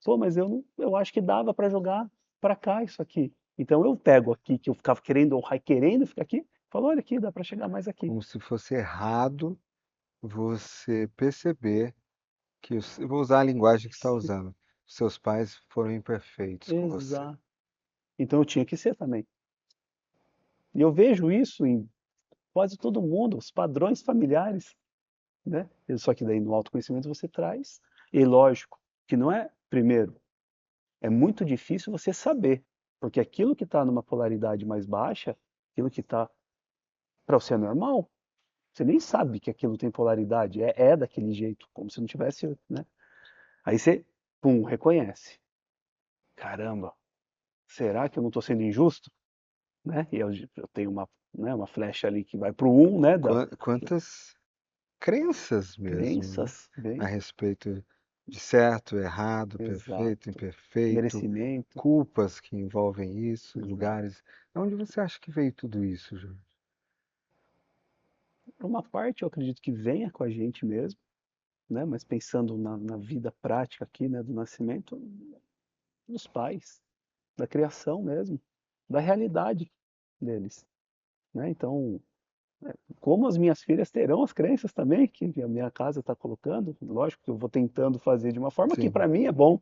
Pô, mas eu, eu acho que dava para jogar para cá isso aqui. Então eu pego aqui, que eu ficava querendo honrar e querendo ficar aqui, falo, olha aqui, dá para chegar mais aqui. Como se fosse errado você perceber que eu vou usar a linguagem que você está usando. Seus pais foram imperfeitos com você. Exato. Então eu tinha que ser também. E eu vejo isso em quase todo mundo, os padrões familiares, né? Só que daí no autoconhecimento você traz, e lógico, que não é, primeiro, é muito difícil você saber, porque aquilo que está numa polaridade mais baixa, aquilo que está para você é normal, você nem sabe que aquilo tem polaridade, é daquele jeito, como se não tivesse, né? Aí você, pum, reconhece. Caramba, será que eu não estou sendo injusto? Né? E eu tenho uma, né, uma flecha ali que vai para o 1, né, da Quantas crenças mesmo, né? crenças, A bem, respeito de certo, errado, perfeito, exato, imperfeito, merecimento, culpas que envolvem isso, exato. lugares. Onde você acha que veio tudo isso, Júlio? Uma parte eu acredito que venha com a gente mesmo, né? Mas pensando na vida prática aqui, né, do nascimento, dos pais, da criação mesmo, da realidade deles, né? Então, como as minhas filhas terão as crenças também que a minha casa está colocando, lógico que eu vou tentando fazer de uma forma que Sim. para mim é bom.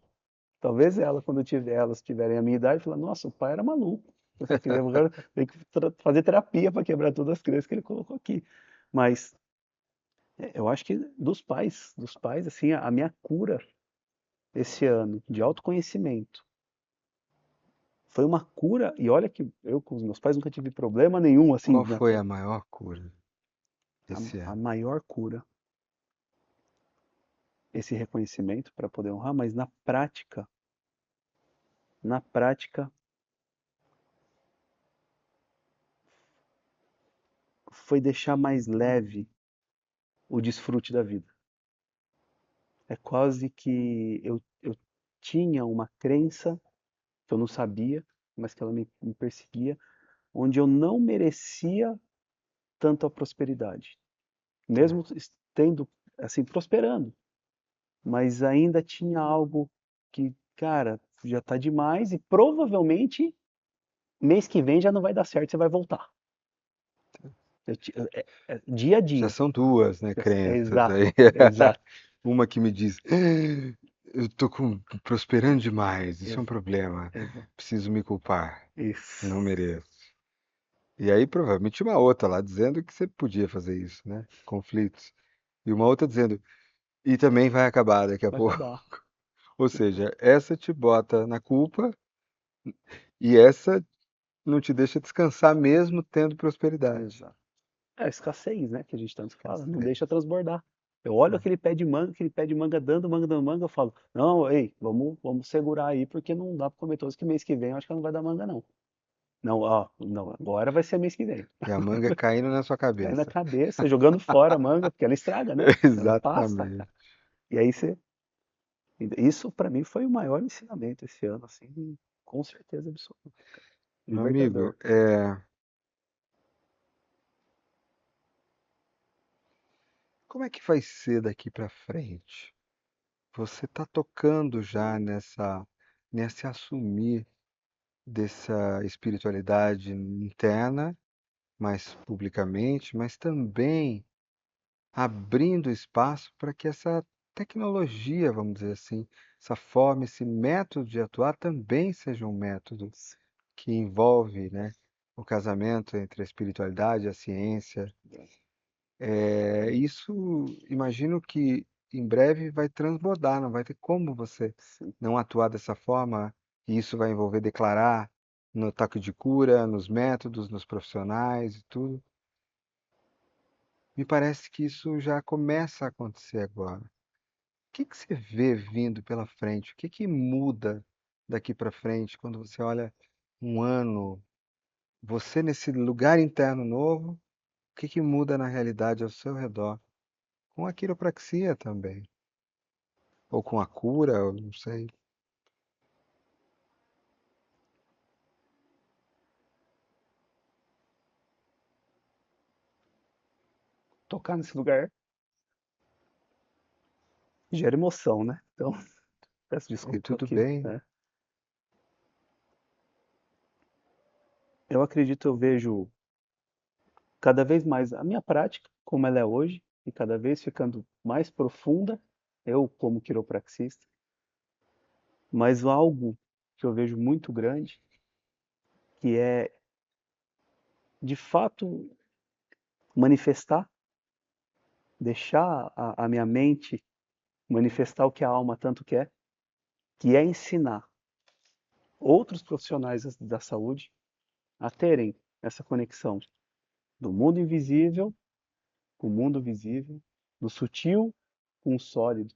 Talvez ela, quando elas tiverem a minha idade, falar, nossa, o pai era maluco. Essa criança agora tem que fazer terapia para quebrar todas as crenças que ele colocou aqui. Mas eu acho que dos pais, assim, a minha cura esse ano de autoconhecimento foi uma cura, e olha que eu com os meus pais nunca tive problema nenhum, assim, Qual foi a maior cura esse a ano? maior cura, esse reconhecimento para poder honrar, mas na prática, foi deixar mais leve o desfrute da vida. É quase que eu tinha uma crença que eu não sabia, mas que ela me perseguia, onde eu não merecia tanto a prosperidade. Mesmo tendo, assim, prosperando, mas ainda tinha algo que, cara, já tá demais e provavelmente mês que vem já não vai dar certo, você vai voltar. Dia a Já dia. são duas, né, crenças Exato, aí. exato, Uma que me diz, eu tô prosperando demais, isso é um exato, problema. exato. Preciso me culpar, Isso. não mereço. E aí provavelmente uma outra lá dizendo que você podia fazer isso, né? Conflitos. E uma outra dizendo, e também vai acabar daqui a Vai pouco. acabar. Ou seja, essa te bota na culpa e essa não te deixa descansar mesmo tendo prosperidade. Exato. É a escassez, né, que a gente tanto fala, não É, deixa transbordar. Eu olho é. aquele pé de manga dando manga, eu falo, não, ei, vamos segurar aí, porque não dá para comer todos, que mês que vem eu acho que não vai dar manga, não. Não, ó, não, agora vai ser mês que vem. E a manga caindo na sua Cai na cabeça. cabeça, jogando fora a manga, porque ela estraga, né? Ela passa, Exatamente. cara. E aí você. Isso para mim foi o maior ensinamento esse ano, assim, com certeza absoluta. Meu amigo, Libertador. como é que vai ser daqui para frente? Você está tocando já nesse assumir dessa espiritualidade interna, mais publicamente, mas também abrindo espaço para que essa tecnologia, vamos dizer assim, essa forma, esse método de atuar também seja um método que envolve, né, o casamento entre a espiritualidade e a ciência. Isso, imagino que em breve vai transbordar, não vai ter como você Sim. não atuar dessa forma, e isso vai envolver declarar no toque de cura, nos métodos, nos profissionais e tudo. Me parece que isso já começa a acontecer agora. O que que você vê vindo pela frente? O que que muda daqui para frente quando você olha um ano, você nesse lugar interno novo, o que que muda na realidade ao seu redor? Com a quiropraxia também. Ou com a cura, eu não sei. tocar nesse lugar gera emoção, né? Então, peço Não, desculpa tudo aqui, bem. né? Eu acredito, eu vejo cada vez mais a minha prática, como ela é hoje, e cada vez ficando mais profunda, eu como quiropraxista, mas algo que eu vejo muito grande, que é, de fato, manifestar, deixar a minha mente manifestar o que a alma tanto quer, que é ensinar outros profissionais da saúde a terem essa conexão do mundo invisível com o mundo visível, do sutil com o sólido.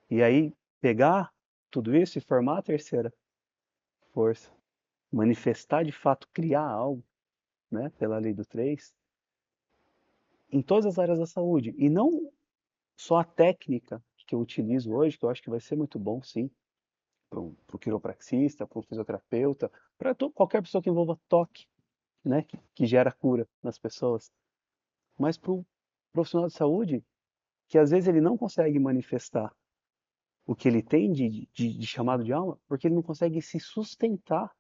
E aí pegar tudo isso e formar a terceira força, manifestar de fato, criar algo, né, pela lei do três, em todas as áreas da saúde. E não só a técnica que eu utilizo hoje, que eu acho que vai ser muito bom, sim, para o quiropraxista, para o fisioterapeuta, para qualquer pessoa que envolva toque, né, que gera cura nas pessoas, mas para o profissional de saúde, que às vezes ele não consegue manifestar o que ele tem de chamado de alma, porque ele não consegue se sustentar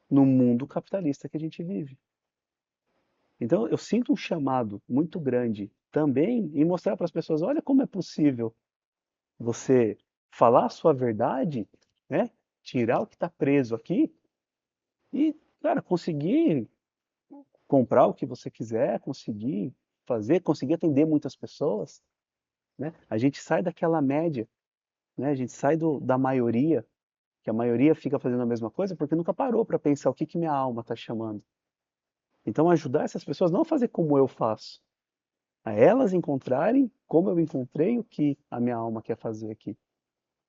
no mundo capitalista que a gente vive. Então eu sinto um chamado muito grande também em mostrar para as pessoas, olha como é possível você falar a sua verdade, né? Tirar o que está preso aqui e, cara, conseguir comprar o que você quiser, conseguir fazer, conseguir atender muitas pessoas, né? A gente sai daquela média, né? A gente sai da maioria, que a maioria fica fazendo a mesma coisa porque nunca parou para pensar o que que minha alma está chamando. Então ajudar essas pessoas não a fazer como eu faço, a elas encontrarem como eu encontrei o que a minha alma quer fazer aqui.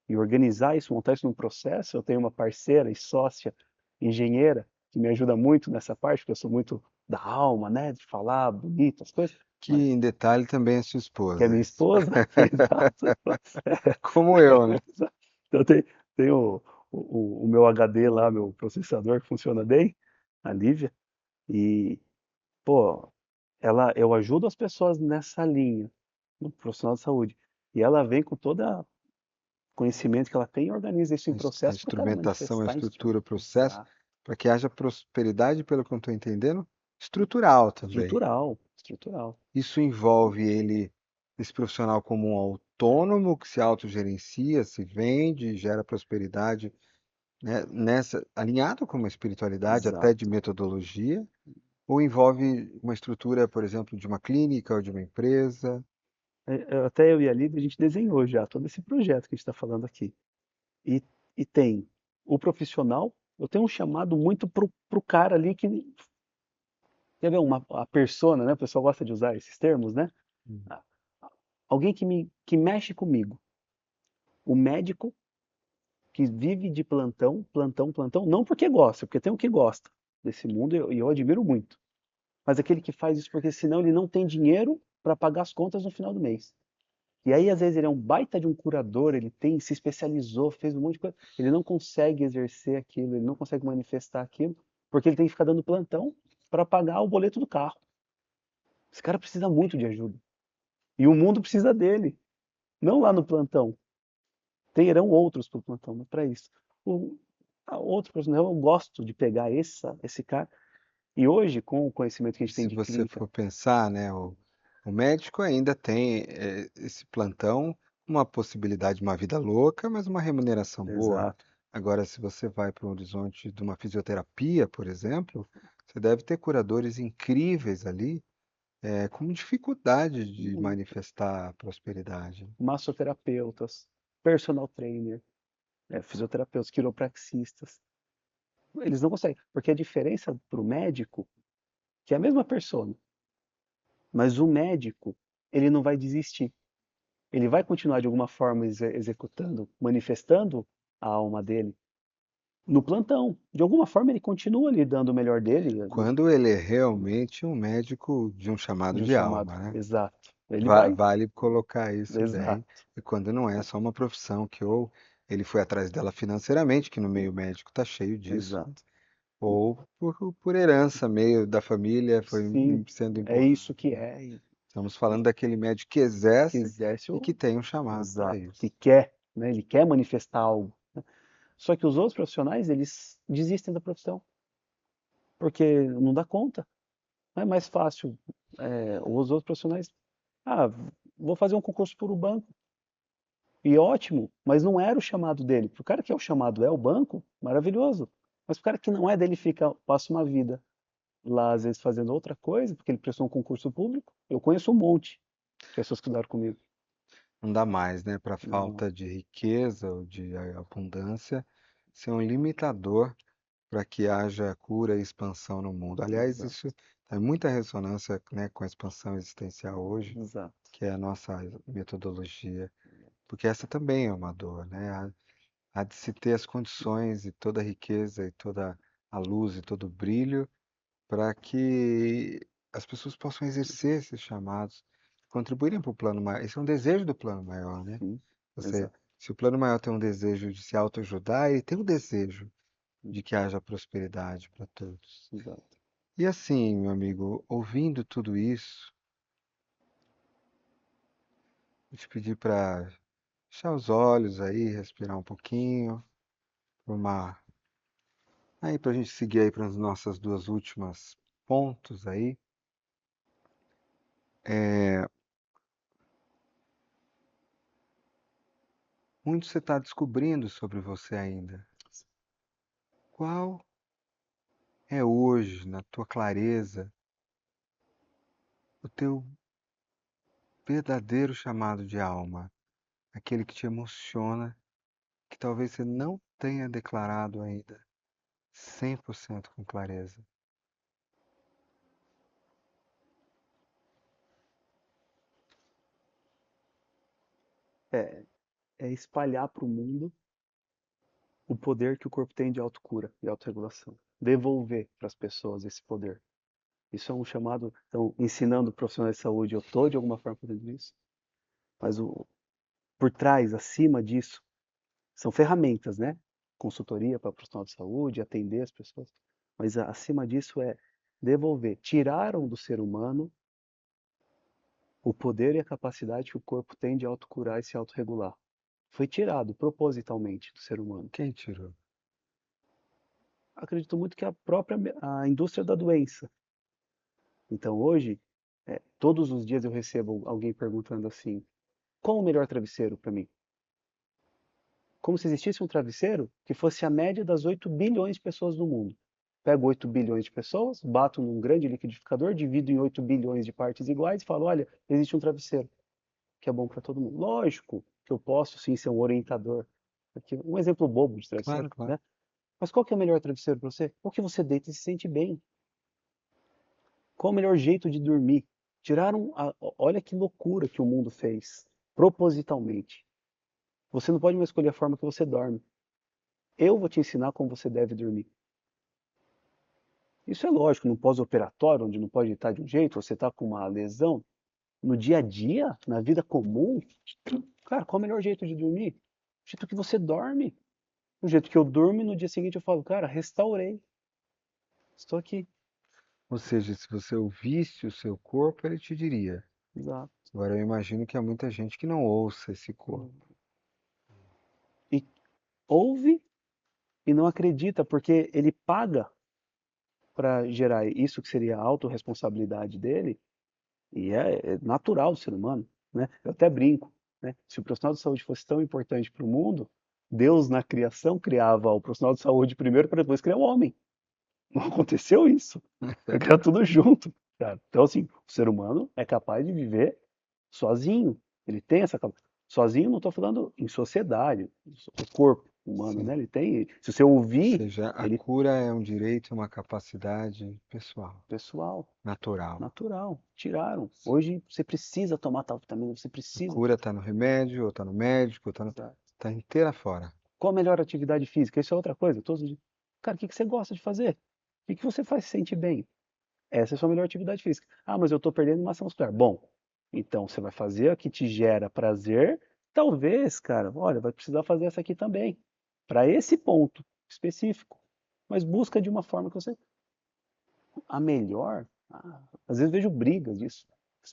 E organizar isso, montar isso num processo. Eu tenho uma parceira e sócia engenheira que me ajuda muito nessa parte, porque eu sou muito da alma, né, de falar bonito as coisas, Que mas em detalhe também é sua que é esposa, minha isso. esposa, exato. Como eu, né? Então tem o meu HD lá, meu processador que funciona bem, a Lívia, e, pô, eu ajudo as pessoas nessa linha, no profissional de saúde. E ela vem com todo o conhecimento que ela tem e organiza isso em A processo para o cara instrumentação, a manifestar estrutura, o processo, exato, para que haja prosperidade, pelo que eu estou entendendo, estrutural também. estrutural, estrutural. Isso envolve ele, esse profissional, como um autônomo que se autogerencia, se vende, gera prosperidade, né, alinhado com uma espiritualidade, até de Exato. metodologia, ou envolve uma estrutura, por exemplo, de uma clínica ou de uma empresa? Até eu e a Lívia, a gente desenhou já todo esse projeto que a gente está falando aqui. E, e tem o profissional, eu tenho um chamado muito pro cara ali que, quer ver, a persona, né? O pessoal gosta de usar esses termos, né? Hum. Ah, alguém que mexe comigo. O médico que vive de plantão, plantão, plantão, não porque gosta, porque tem o que gosta desse mundo e eu admiro muito. Mas aquele que faz isso porque senão ele não tem dinheiro para pagar as contas no final do mês. E aí, às vezes, ele é um baita de um curador, ele se especializou, fez um monte de coisa. Ele não consegue exercer aquilo, ele não consegue manifestar aquilo, porque ele tem que ficar dando plantão para pagar o boleto do carro. Esse cara precisa muito de ajuda. E o mundo precisa dele. Não lá no plantão. Terão outros para o plantão, mas para isso. O, outro profissional, eu gosto de pegar esse cara. E hoje, com o conhecimento que a gente tem Se de você clínica, for pensar, né, o médico ainda tem esse plantão, uma possibilidade de uma vida louca, mas uma remuneração boa. exato, Agora, se você vai para o horizonte de uma fisioterapia, por exemplo, você deve ter curadores incríveis ali, com dificuldade de manifestar prosperidade. massoterapeutas, personal trainer, fisioterapeutas, quiropraxistas. Eles não conseguem, porque a diferença para o médico, que é a mesma persona, mas o médico, ele não vai desistir. Ele vai continuar de alguma forma executando, manifestando a alma dele no plantão. De alguma forma ele continua ali dando o melhor dele, Quando ele é realmente um médico de um chamado de um de chamado. alma, né? Exato. Ele vai. Vale colocar isso bem. Exato. E quando não é só uma profissão que ou ele foi atrás dela financeiramente, que no meio médico está cheio disso, Exato. Ou por herança meio da família, foi Sim, sendo é isso empurrado, que né? é. E Estamos falando daquele médico que que exerce exerce e o que tem um chamado para exato, que isso. quer, né? Ele quer manifestar algo. Só que os outros profissionais, eles desistem da profissão, porque não dá conta. Não é mais fácil. Os outros profissionais, ah, vou fazer um concurso para o banco. E ótimo, mas não era o chamado dele. Para o cara que é o chamado é o banco, maravilhoso. Mas para o cara que não é dele, passa uma vida lá, às vezes, fazendo outra coisa, porque ele prestou um concurso público. Eu conheço um monte de pessoas que estudaram comigo. Não dá mais, né? Para Não, falta de riqueza ou de abundância ser um limitador para que haja cura e expansão no mundo. Aliás, exato, isso tem muita ressonância, né, com a expansão existencial hoje, exato. que é a nossa metodologia, porque essa também é uma dor, né? Há de se ter as condições e toda a riqueza e toda a luz e todo o brilho para que as pessoas possam exercer esses chamados, contribuírem para o plano maior. Esse é um desejo do plano maior, né? Sim, Você, exato, se o plano maior tem um desejo de se autoajudar, ele tem o desejo de que haja prosperidade para todos. exato. E assim, meu amigo, ouvindo tudo isso, vou te pedir para fechar os olhos aí, respirar um pouquinho, uma aí para a gente seguir aí para as nossas duas últimas pontos aí. Muito você está descobrindo sobre você ainda. Qual é hoje, na tua clareza, o teu verdadeiro chamado de alma? Aquele que te emociona, que talvez você não tenha declarado ainda 100% com clareza. É, é espalhar para o mundo o poder que o corpo tem de autocura e autorregulação. Devolver para as pessoas esse poder. Isso é um chamado. Então, ensinando profissionais de saúde, eu estou de alguma forma fazendo isso. Mas por trás, acima disso, são ferramentas, né? Consultoria para profissional de saúde, atender as pessoas. Mas acima disso é devolver. Tiraram do ser humano o poder e a capacidade que o corpo tem de autocurar e se autorregular. Foi tirado propositalmente do ser humano. Quem tirou? Acredito muito que a própria a indústria da doença. Então hoje, todos os dias eu recebo alguém perguntando assim: qual o melhor travesseiro para mim? Como se existisse um travesseiro que fosse a média das 8 bilhões de pessoas do mundo. Pego 8 bilhões de pessoas, bato num grande liquidificador, divido em 8 bilhões de partes iguais e falo: olha, existe um travesseiro que é bom para todo mundo. Lógico que eu posso sim ser um orientador. Aqui, um exemplo bobo de travesseiro, Claro, claro. né? Mas qual que é o melhor travesseiro para você? O que você deita e se sente bem. Qual o melhor jeito de dormir? Olha que loucura que o mundo fez, propositalmente. Você não pode mais escolher a forma que você dorme. Eu vou te ensinar como você deve dormir. Isso é lógico, no pós-operatório, onde não pode estar de um jeito, você está com uma lesão. No dia a dia, na vida comum, cara, qual é o melhor jeito de dormir? O jeito que você dorme. O jeito que eu durmo, e no dia seguinte eu falo, cara, restaurei. Estou aqui. Ou seja, se você ouvisse o seu corpo, ele te diria. Exato. Agora eu imagino que há muita gente que não ouça esse corpo. E ouve e não acredita, porque ele paga para gerar isso que seria a autorresponsabilidade dele, e é natural do ser humano, né? Eu até brinco, né? Se o profissional de saúde fosse tão importante para o mundo, Deus na criação criava o profissional de saúde primeiro para depois criar o homem. Não aconteceu isso. Foi criar tudo junto, cara. Então, assim, o ser humano é capaz de viver sozinho. Ele tem essa capacidade. Sozinho, não estou falando em sociedade, o corpo humano, Sim. né? Ele tem. Se você Ou ouvir, seja, a ele cura é um direito, uma capacidade pessoal, pessoal, natural. natural, tiraram. Hoje você precisa tomar tal vitamina, você A precisa. cura está no remédio, ou está no médico, ou Exato. tá inteira fora. Qual a melhor atividade física? Isso é outra coisa. Todos os dias. Cara, o que que você gosta de fazer? O que que você faz se sentir bem? Essa é a sua melhor atividade física. Ah, mas eu estou perdendo massa muscular. Bom, então você vai fazer a que te gera prazer. Talvez, cara, olha, vai precisar fazer essa aqui também. Para esse ponto específico. mas busca de uma forma que você a melhor. Às vezes vejo brigas disso.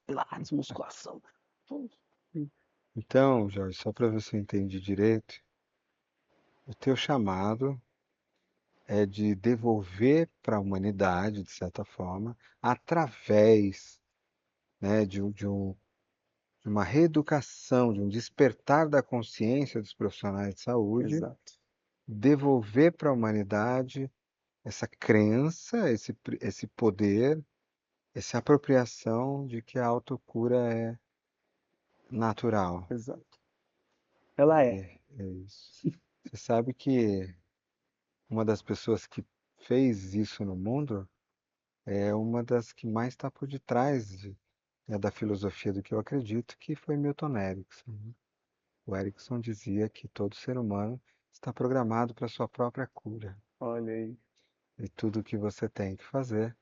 Pilates, musculação. Pô, Então, Jorge, só para ver se eu entendi direito, o teu chamado é de devolver para a humanidade, de certa forma, através, né, de uma reeducação, de um despertar da consciência dos profissionais de saúde, exato, devolver para a humanidade essa crença, esse poder, essa apropriação de que a autocura é natural. exato. Ela é. É isso. Você sabe que uma das pessoas que fez isso no mundo é uma das que mais está por detrás da filosofia do que eu acredito, que foi Milton Erickson, né? O Erickson dizia que todo ser humano está programado para sua própria cura. Olha aí. E tudo o que você tem que fazer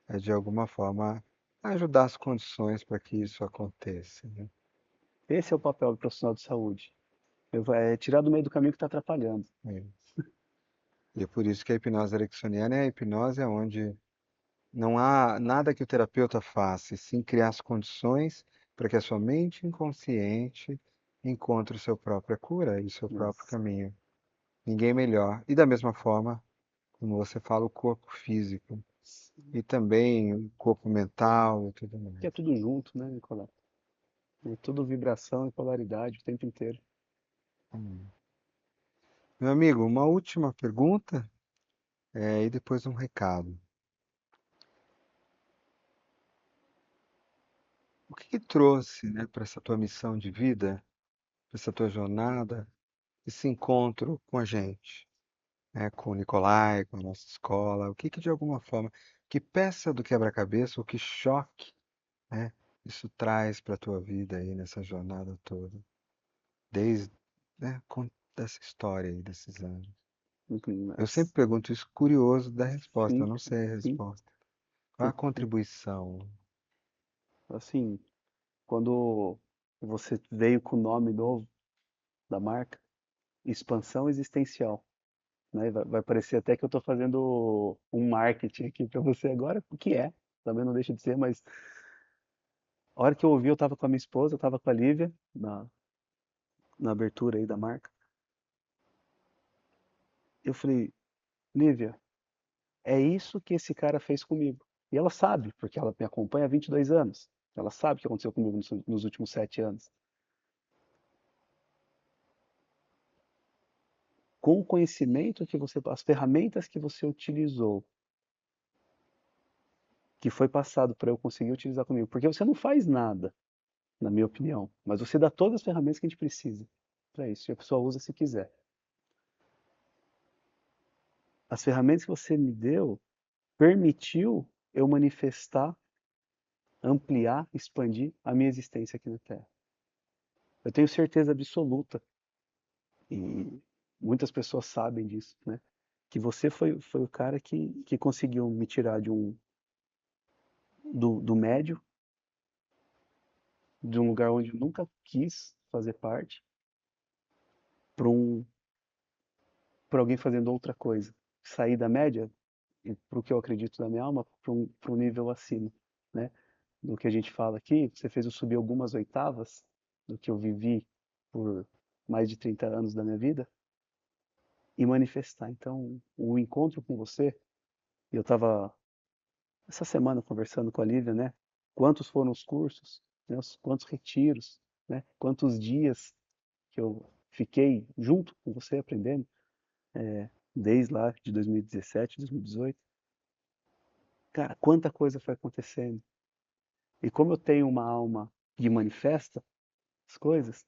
é, de alguma forma, ajudar as condições para que isso aconteça, né? Esse é o papel do profissional de saúde. É tirar do meio do caminho que está atrapalhando. É. E é por isso que a hipnose ericksoniana é a hipnose onde não há nada que o terapeuta faça, e sim criar as condições para que a sua mente inconsciente encontre o seu própria cura e o seu próprio Isso. caminho. Ninguém melhor. E da mesma forma, como você fala, o corpo físico e também o corpo mental e tudo Que é mais. tudo junto, né, Nicolau? É tudo vibração e polaridade o tempo inteiro. Hum. Meu amigo, uma última pergunta, e depois um recado. O que que trouxe, né, para essa tua missão de vida, para essa tua jornada, esse encontro com a gente, né, com o Nicolai, com a nossa escola? O que que de alguma forma, que peça do quebra-cabeça, ou que choque, né, isso traz para a tua vida aí nessa jornada toda, desde, né, dessa história aí desses anos? Eu sempre Mas, pergunto isso curioso da resposta, eu sim, não sei a sim. resposta. Qual a contribuição? Assim, quando você veio com o nome novo da marca, expansão existencial, né? Vai parecer até que eu estou fazendo um marketing aqui para você agora, o que é, também não deixa de ser, mas a hora que eu ouvi, eu estava com a minha esposa, eu estava com a Lívia na abertura aí da marca. Eu falei, Lívia, é isso que esse cara fez comigo. E ela sabe, porque ela me acompanha há 22 anos. Ela sabe o que aconteceu comigo nos últimos 7 anos. Com o conhecimento que você, as ferramentas que você utilizou, que foi passado para eu conseguir utilizar comigo, porque você não faz nada, na minha opinião, mas você dá todas as ferramentas que a gente precisa para isso, e a pessoa usa se quiser. As ferramentas que você me deu permitiu eu manifestar, ampliar, expandir a minha existência aqui na Terra. Eu tenho certeza absoluta, e muitas pessoas sabem disso, né? Que você foi o cara que conseguiu me tirar do médio, de um lugar onde eu nunca quis fazer parte, para para alguém fazendo outra coisa. Sair da média, para o que eu acredito da minha alma, para um nível acima, né? Do que a gente fala aqui, você fez eu subir algumas oitavas do que eu vivi por mais de 30 anos da minha vida e manifestar. Então, o encontro com você, eu estava essa semana conversando com a Lívia, né? Quantos foram os cursos, né? Quantos retiros, né? Quantos dias que eu fiquei junto com você aprendendo, desde lá de 2017, 2018. Cara, quanta coisa foi acontecendo. E como eu tenho uma alma que manifesta as coisas,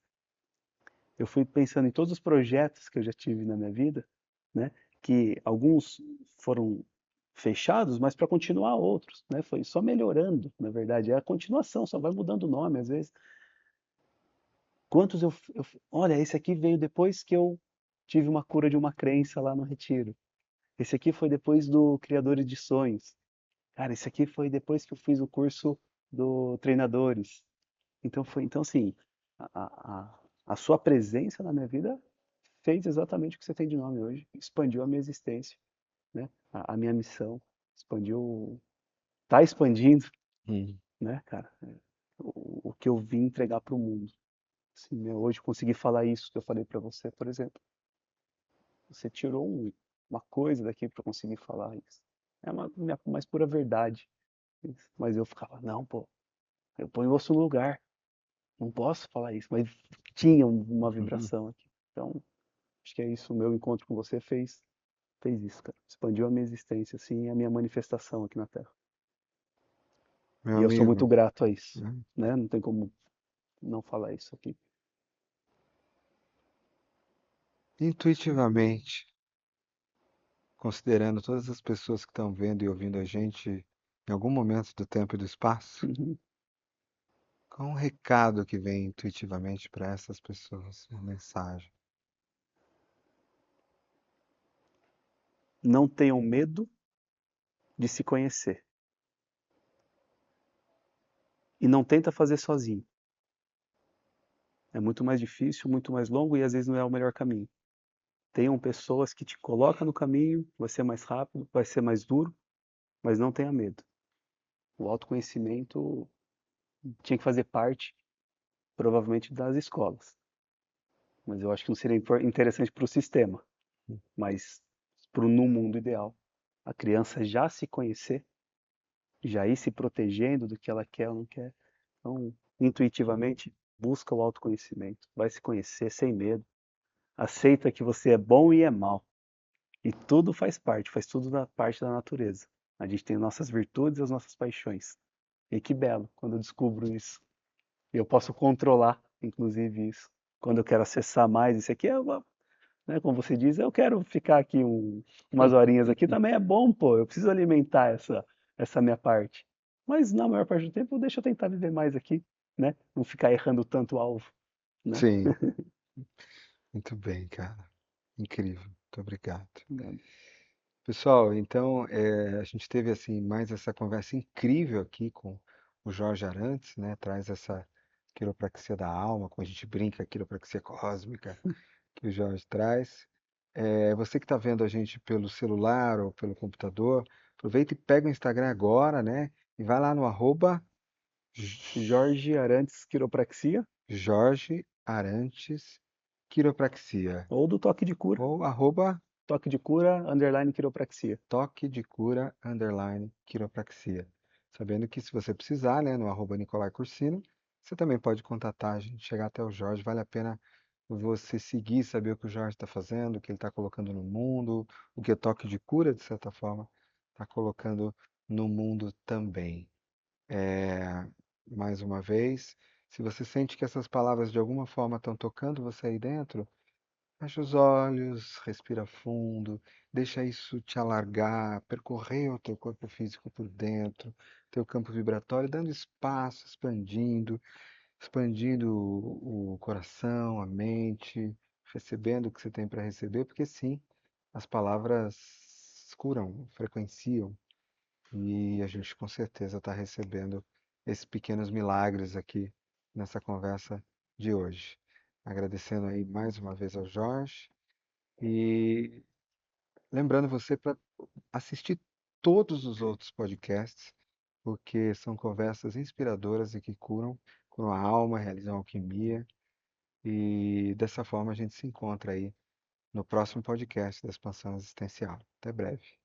eu fui pensando em todos os projetos que eu já tive na minha vida, né? Que alguns foram fechados, mas para continuar outros, né? Foi só melhorando, na verdade, é a continuação, só vai mudando o nome às vezes. Quantos olha, esse aqui veio depois que eu tive uma cura de uma crença lá no retiro. Esse aqui foi depois do Criadores de Sonhos. Cara, esse aqui foi depois que eu fiz o curso do Treinadores. Então assim, a sua presença na minha vida fez exatamente o que você tem de nome hoje, expandiu a minha existência. né? A minha missão expandiu, tá expandindo, Hum. né, cara? O que eu vim entregar para o mundo. Assim, né? Hoje consegui falar isso que eu falei para você, por exemplo. Você tirou uma coisa daqui para conseguir falar isso. É uma minha mais pura verdade. Mas eu ficava, não, pô, eu ponho o osso no lugar. Não posso falar isso. Mas tinha uma Uhum. vibração aqui. Então, acho que é isso. O meu encontro com você fez isso, cara. Expandiu a minha existência, assim, e a minha manifestação aqui na Terra. Meu E eu sou muito amigo, grato a isso, né? né? Não tem como não falar isso aqui. Intuitivamente, considerando todas as pessoas que estão vendo e ouvindo a gente em algum momento do tempo e do espaço, Uhum. qual um recado que vem intuitivamente para essas pessoas? Uma mensagem. Não tenham medo de se conhecer. E não tenta fazer sozinho. É muito mais difícil, muito mais longo e às vezes não é o melhor caminho. Tenham pessoas que te colocam no caminho, vai ser mais rápido, vai ser mais duro, mas não tenha medo. O autoconhecimento tinha que fazer parte, provavelmente, das escolas. Mas eu acho que não seria interessante para o sistema, mas no mundo ideal. A criança já se conhecer, já ir se protegendo do que ela quer ou não quer. Então, intuitivamente, busca o autoconhecimento, vai se conhecer sem medo, aceita que você é bom e é mal. E tudo faz tudo da parte da natureza. A gente tem nossas virtudes e as nossas paixões. E que belo quando eu descubro isso. E eu posso controlar, inclusive, isso. Quando eu quero acessar mais, isso aqui é uma, né, como você diz, eu quero ficar aqui umas horinhas aqui, também é bom, pô. Eu preciso alimentar essa minha parte. Mas na maior parte do tempo, deixa eu tentar viver mais aqui, né? Não ficar errando tanto o alvo, né? Sim, muito bem, cara. Incrível. Muito obrigado. Pessoal, então a gente teve assim mais essa conversa incrível aqui com o Jorge Arantes, né? Traz essa quiropraxia da alma, como a gente brinca, quiropraxia cósmica que o Jorge traz. Você que está vendo a gente pelo celular ou pelo computador, aproveita e pega o Instagram agora, né? E vai lá no arroba Jorge Arantes Quiropraxia Jorge Arantes Quiropraxia ou do Toque de Cura. ou arroba Toque de Cura, underline Quiropraxia. toque de cura underline quiropraxia. Sabendo que se você precisar, né, no arroba Nicolai Cursino, você também pode contatar a gente, chegar até o Jorge. Vale a pena você seguir, saber o que o Jorge está fazendo, o que ele está colocando no mundo, o que o toque de cura, de certa forma, está colocando no mundo também. Mais uma vez, se você sente que essas palavras de alguma forma estão tocando você aí dentro, fecha os olhos, respira fundo, deixa isso te alargar, percorrer o teu corpo físico por dentro, teu campo vibratório, dando espaço, expandindo o coração, a mente, recebendo o que você tem para receber, porque sim, as palavras curam, frequenciam, e a gente com certeza está recebendo esses pequenos milagres aqui nessa conversa de hoje. Agradecendo aí mais uma vez ao Jorge e lembrando você para assistir todos os outros podcasts, porque são conversas inspiradoras e que curam a alma, realizam alquimia. E dessa forma a gente se encontra aí no próximo podcast da Expansão Existencial. Até breve.